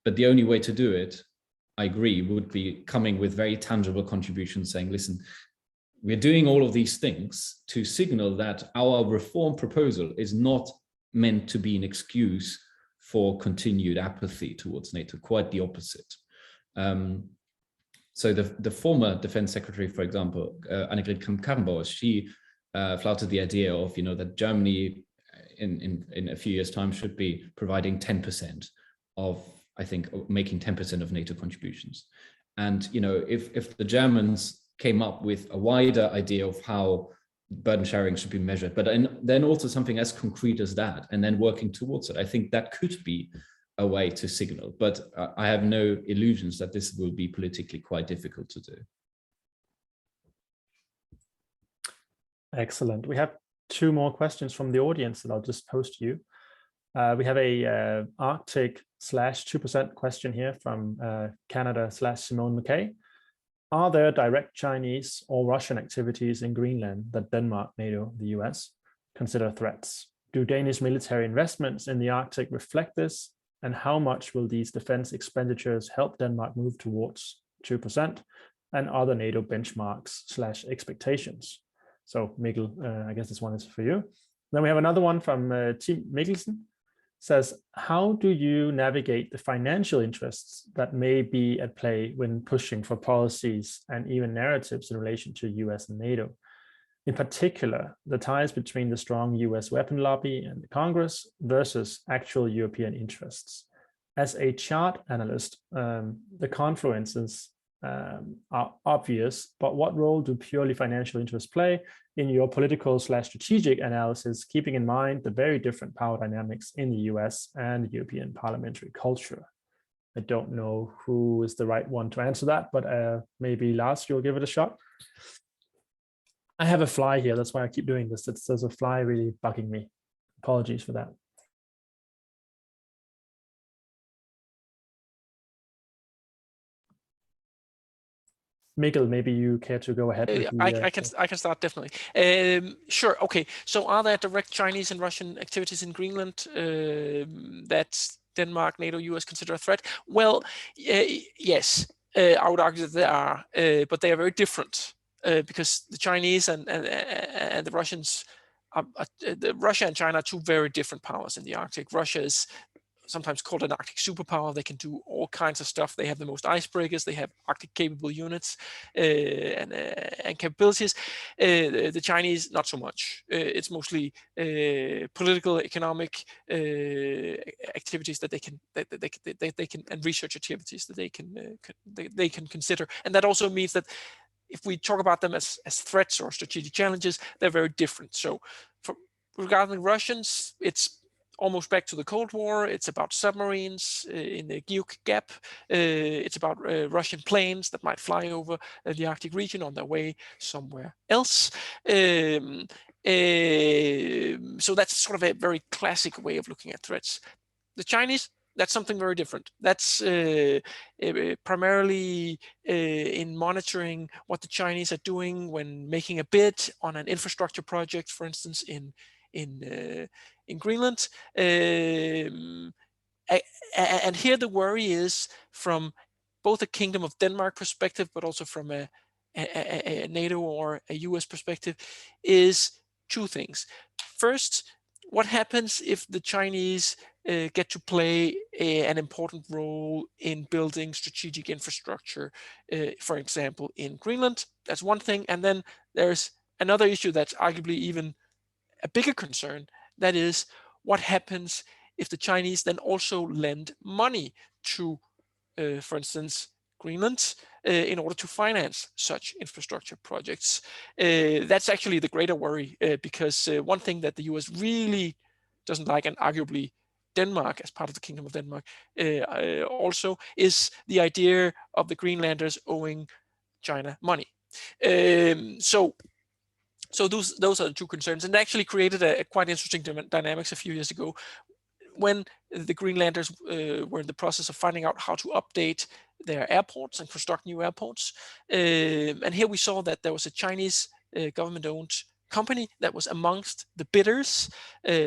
But the only way to do it, I agree, would be coming with very tangible contributions saying, listen, we're doing all of these things to signal that our reform proposal is not meant to be an excuse for continued apathy towards NATO, quite the opposite. So the former defense secretary, for example, Annegret Kramp-Karrenbauer, she flouted the idea of, that Germany in a few years' time should be providing 10% of, I think, making 10% of NATO contributions. And, if the Germans came up with a wider idea of how burden sharing should be measured, but then also something as concrete as that, and then working towards it, I think that could be a way to signal. But I have no illusions that this will be politically quite difficult to do. Excellent. We have two more questions from the audience that I'll just post to you. We have a Arctic/2% question here from Canada/Simone McKay. Are there direct Chinese or Russian activities in Greenland that Denmark, NATO, the US consider threats? Do Danish military investments in the Arctic reflect this? And how much will these defense expenditures help Denmark move towards 2% and other NATO benchmarks/expectations? So Mikkel, I guess this one is for you. Then we have another one from Tim Mikkelsen. Says, how do you navigate the financial interests that may be at play when pushing for policies and even narratives in relation to US and NATO? In particular, the ties between the strong US weapon lobby and the Congress versus actual European interests. As a chart analyst, the confluences are obvious, but what role do purely financial interests play in your political/strategic analysis, keeping in mind the very different power dynamics in the US and European parliamentary culture? I don't know who is the right one to answer that, but maybe Lars, you'll give it a shot. I have a fly here. That's why I keep doing this. There's a fly really bugging me. Apologies for that. Mikkel, maybe you care to go ahead with the, I can start definitely. Sure. Okay. So are there direct Chinese and Russian activities in Greenland that Denmark, NATO, US consider a threat? Well, yes, I would argue that there are, but they are very different because the Chinese and the Russians, Russia and China are two very different powers in the Arctic. Russia is sometimes called an Arctic superpower. They can do all kinds of stuff. They have the most icebreakers. They have Arctic capable units and capabilities. The Chinese, not so much. It's mostly political, economic activities that they can, and research activities that they can consider. And that also means that if we talk about them as threats or strategic challenges, they're very different. So regarding Russians, it's almost back to the Cold War. It's about submarines in the Guyuk Gap. It's about Russian planes that might fly over the Arctic region on their way somewhere else. So that's sort of a very classic way of looking at threats. The Chinese, that's something very different. That's primarily in monitoring what the Chinese are doing when making a bid on an infrastructure project, for instance, in Greenland. And here the worry is from both a Kingdom of Denmark perspective, but also from a NATO or a US perspective, is two things. First, what happens if the Chinese get to play an important role in building strategic infrastructure, for example, in Greenland? That's one thing. And then there's another issue that's arguably even a bigger concern. That is, what happens if the Chinese then also lend money to, for instance, Greenland in order to finance such infrastructure projects? That's actually the greater worry because one thing that the US really doesn't like, and arguably Denmark as part of the Kingdom of Denmark also, is the idea of the Greenlanders owing China money. So those are the two concerns, and actually created a quite interesting dynamics a few years ago when the Greenlanders were in the process of finding out how to update their airports and construct new airports. And here we saw that there was a Chinese government-owned company that was amongst the bidders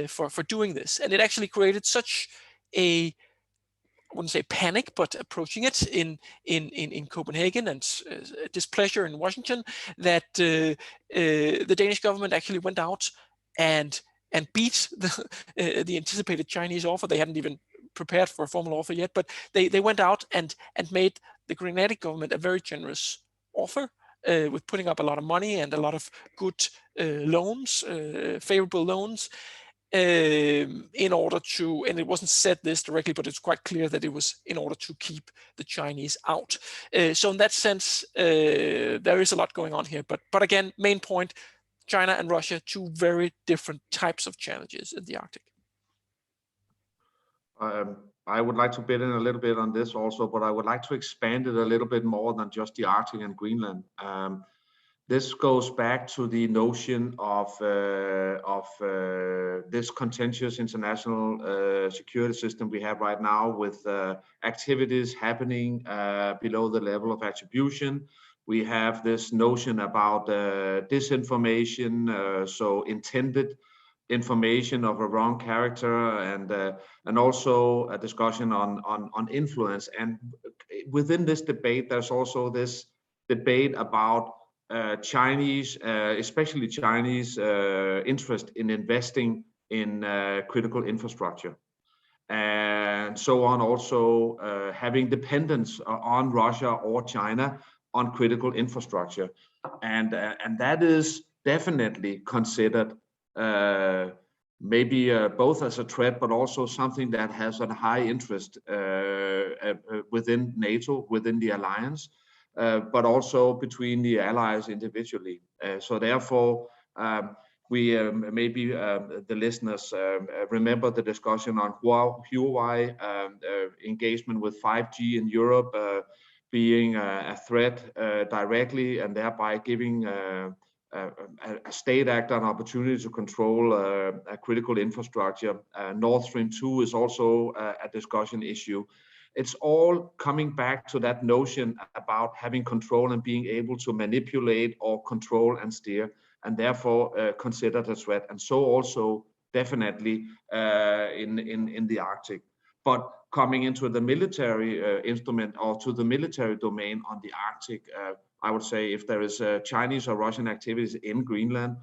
for doing this. And it actually created such a, I wouldn't say panic, but approaching it in Copenhagen and displeasure in Washington, that the Danish government actually went out and beat the anticipated Chinese offer. They hadn't even prepared for a formal offer yet, but they went out and made the Greenlandic government a very generous offer with putting up a lot of money and a lot of good loans, favorable loans, in order to, and it wasn't said this directly, but it's quite clear that it was in order to keep the Chinese out. So in that sense, there is a lot going on here. But again, main point, China and Russia, two very different types of challenges in the Arctic. I would like to bid in a little bit on this also, but I would like to expand it a little bit more than just the Arctic and Greenland. This goes back to the notion of this contentious international security system we have right now, with activities happening below the level of attribution. We have this notion about disinformation, so intended information of a wrong character, and also a discussion on influence. And within this debate, there's also this debate about Chinese, especially Chinese interest in investing in critical infrastructure, and so on. Also having dependence on Russia or China on critical infrastructure, and that is definitely considered maybe both as a threat, but also something that has a high interest within NATO, within the alliance. But also between the allies individually. So therefore, we maybe the listeners remember the discussion on Huawei engagement with 5G in Europe being a threat directly, and thereby giving a state actor an opportunity to control a critical infrastructure. Nord Stream 2 is also a discussion issue. It's all coming back to that notion about having control and being able to manipulate or control and steer, and therefore considered a threat. And so also definitely in the Arctic. But coming into the military instrument or to the military domain on the Arctic, I would say if there is Chinese or Russian activities in Greenland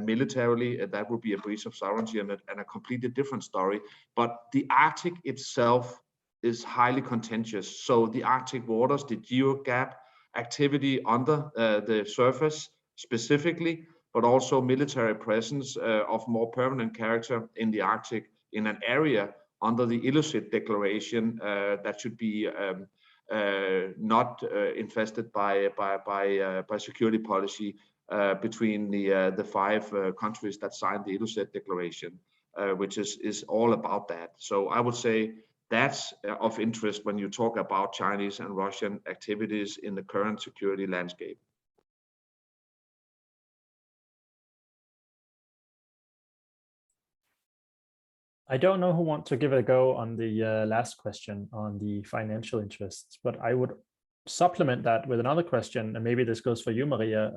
militarily, that would be a breach of sovereignty and a completely different story. But the Arctic itself is highly contentious. So the Arctic waters, the GeoGap activity under the surface specifically, but also military presence of more permanent character in the Arctic in an area under the Ilulissat Declaration that should be not infested by security policy between the five countries that signed the Ilulissat Declaration, which is all about that. So I would say that's of interest when you talk about Chinese and Russian activities in the current security landscape. I don't know who wants to give it a go on the last question on the financial interests, but I would supplement that with another question, and maybe this goes for you, Maria.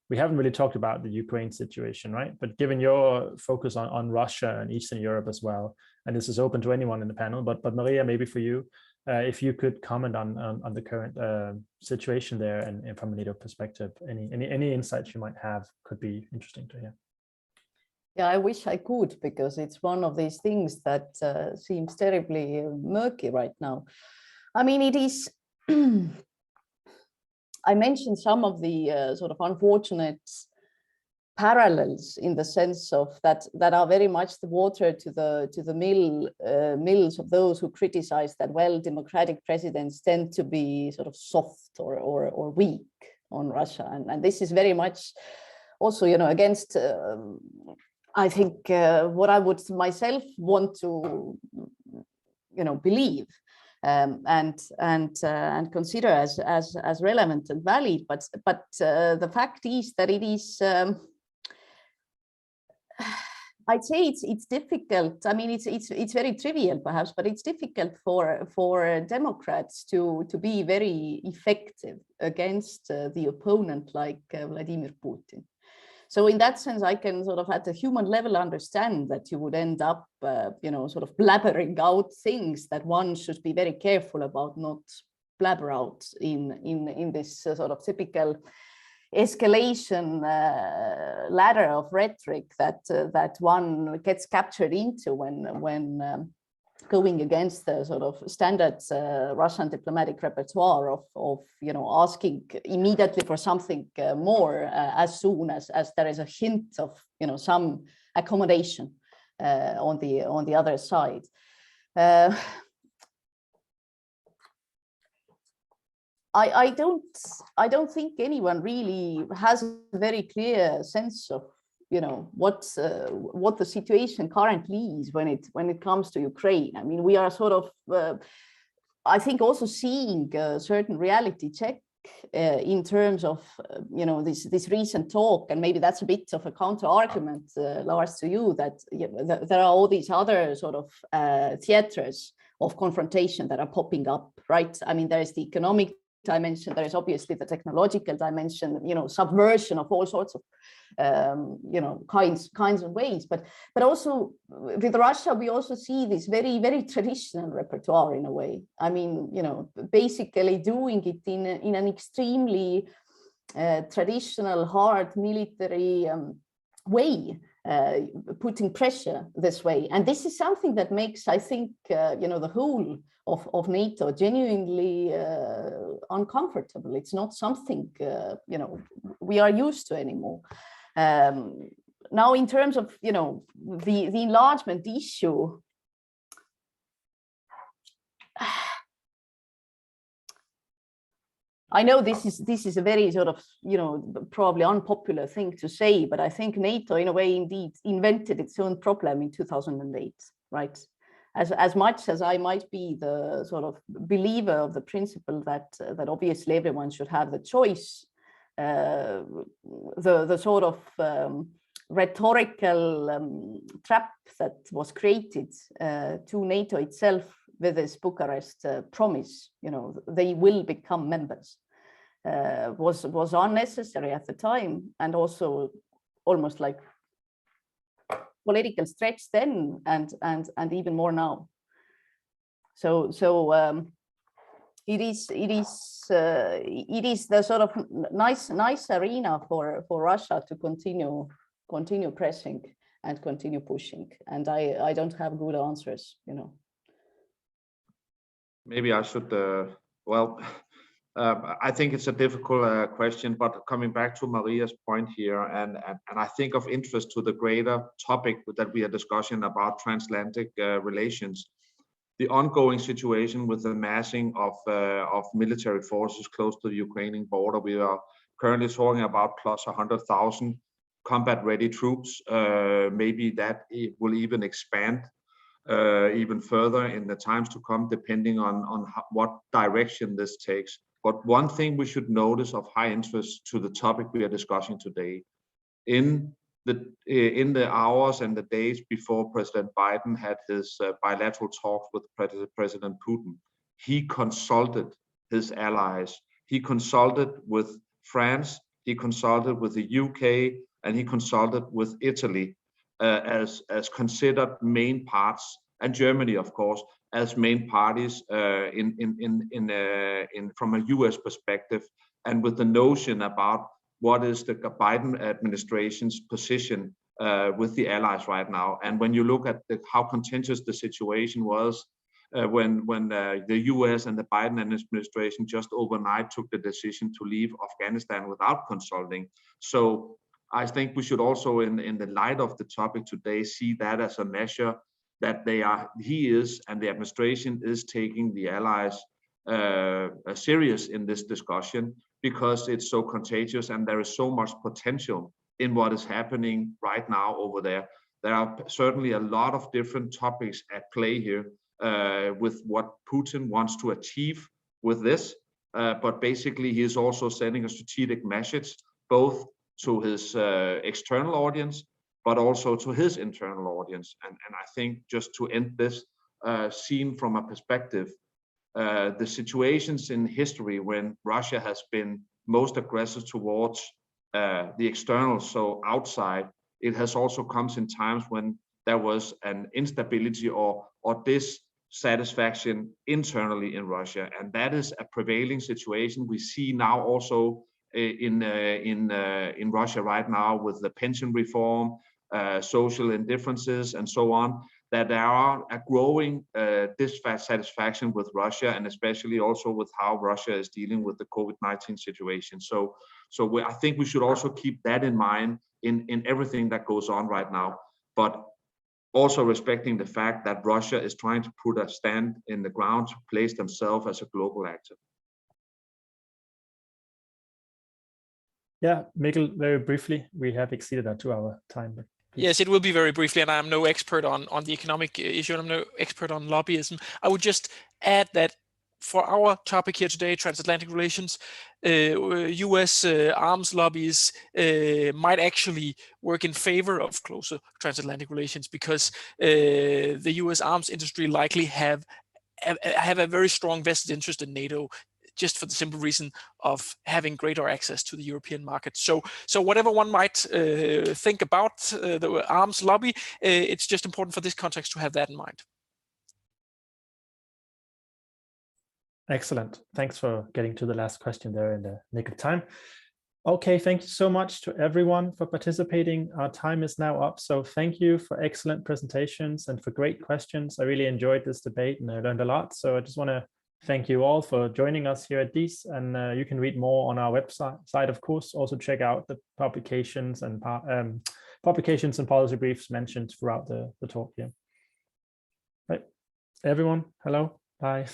We haven't really talked about the Ukraine situation, right? But given your focus on Russia and Eastern Europe as well, and this is open to anyone in the panel, but Maria, maybe for you, if you could comment on the current situation there and from a NATO perspective, any insights you might have could be interesting to hear. Yeah, I wish I could, because it's one of these things that seems terribly murky right now. I mean, it is. I mentioned some of the sort of unfortunate parallels in the sense of that are very much the water to the mills of those who criticize that, well, democratic presidents tend to be sort of soft or weak on Russia, and this is very much also, you know, against. I think what I would myself want to, you know, believe and consider as relevant and valid, but the fact is that it is. I'd say it's difficult. I mean, it's very trivial perhaps, but it's difficult for Democrats to be very effective against the opponent like Vladimir Putin. So in that sense, I can sort of at a human level understand that you would end up, you know, sort of blabbering out things that one should be very careful about not blabber out in this sort of typical escalation ladder of rhetoric that one gets captured into when going against the sort of standard Russian diplomatic repertoire of you know, asking immediately for something more as soon as there is a hint of, you know, some accommodation on the other side. I don't think anyone really has a very clear sense of, you know, what the situation currently is when it comes to Ukraine. I mean, we are sort of, I think, also seeing a certain reality check in terms of, you know, this recent talk, and maybe that's a bit of a counter argument, Lars, to you, that there are all these other sort of theaters of confrontation that are popping up, right? I mean, there is the economic dimension, there is obviously the technological dimension, you know, subversion of all sorts of you know, kinds of ways, but also with Russia we also see this very, very traditional repertoire in a way. I mean, you know, basically doing it in an extremely traditional, hard military way, putting pressure this way, and this is something that makes, I think, you know, the whole of NATO genuinely uncomfortable. It's not something you know, we are used to anymore. Now, in terms of, you know, the enlargement issue, I know this is a very sort of, probably unpopular thing to say, but I think NATO in a way indeed invented its own problem in 2008, right? As much as I might be the sort of believer of the principle that obviously everyone should have the choice, the sort of rhetorical trap that was created to NATO itself with this Bucharest promise, they will become members, was unnecessary at the time, and also almost like political stretch then, and even more now. So it is the sort of nice arena for Russia to continue pressing and continue pushing, and I don't have good answers, Maybe I should, I think it's a difficult question, but coming back to Maria's point here, and I think of interest to the greater topic that we are discussing about transatlantic relations, the ongoing situation with the massing of military forces close to the Ukrainian border. We are currently talking about plus 100,000 combat-ready troops. Maybe that will even expand even further in the times to come, depending on what direction this takes. But one thing we should notice of high interest to the topic we are discussing today, in the hours and the days before President Biden had his bilateral talks with President Putin, he consulted his allies. He consulted with France, he consulted with the UK, and he consulted with Italy as considered main parts, and Germany, of course, as main parties from a US perspective, and with the notion about what is the Biden administration's position with the allies right now. And when you look at how contentious the situation was when the US and the Biden administration just overnight took the decision to leave Afghanistan without consulting. So I think we should also, in the light of the topic today, see that as a measure that he and the administration is taking the allies serious in this discussion, because it's so contagious and there is so much potential in what is happening right now over there. There are certainly a lot of different topics at play here with what Putin wants to achieve with this, but basically he is also sending a strategic message both to his external audience, but also to his internal audience. And I think, just to end this, seen from a perspective, the situations in history when Russia has been most aggressive towards the external, so outside, it has also come in times when there was an instability or dissatisfaction internally in Russia, and that is a prevailing situation we see now also in Russia right now, with the pension reform, social indifferences, and so on, that there are a growing dissatisfaction with Russia, and especially also with how Russia is dealing with the COVID-19 situation. So I think we should also keep that in mind in everything that goes on right now, but also respecting the fact that Russia is trying to put a stand in the ground to place themselves as a global actor. Yeah, Mikkel, very briefly, we have exceeded our 2-hour time. But yes, it will be very briefly, and I'm no expert on the economic issue, and I'm no expert on lobbyism. I would just add that for our topic here today, transatlantic relations, US arms lobbies might actually work in favor of closer transatlantic relations, because the US arms industry likely have a very strong vested interest in NATO, just for the simple reason of having greater access to the European market. So whatever one might think about the arms lobby, it's just important for this context to have that in mind. Excellent. Thanks for getting to the last question there in the nick of time. Okay, thank you so much to everyone for participating. Our time is now up, so thank you for excellent presentations and for great questions. I really enjoyed this debate and I learned a lot. So I just want to thank you all for joining us here at DIIS, and you can read more on our website, of course. Also check out the publications and policy briefs mentioned throughout the talk here. Right, everyone, hello, bye.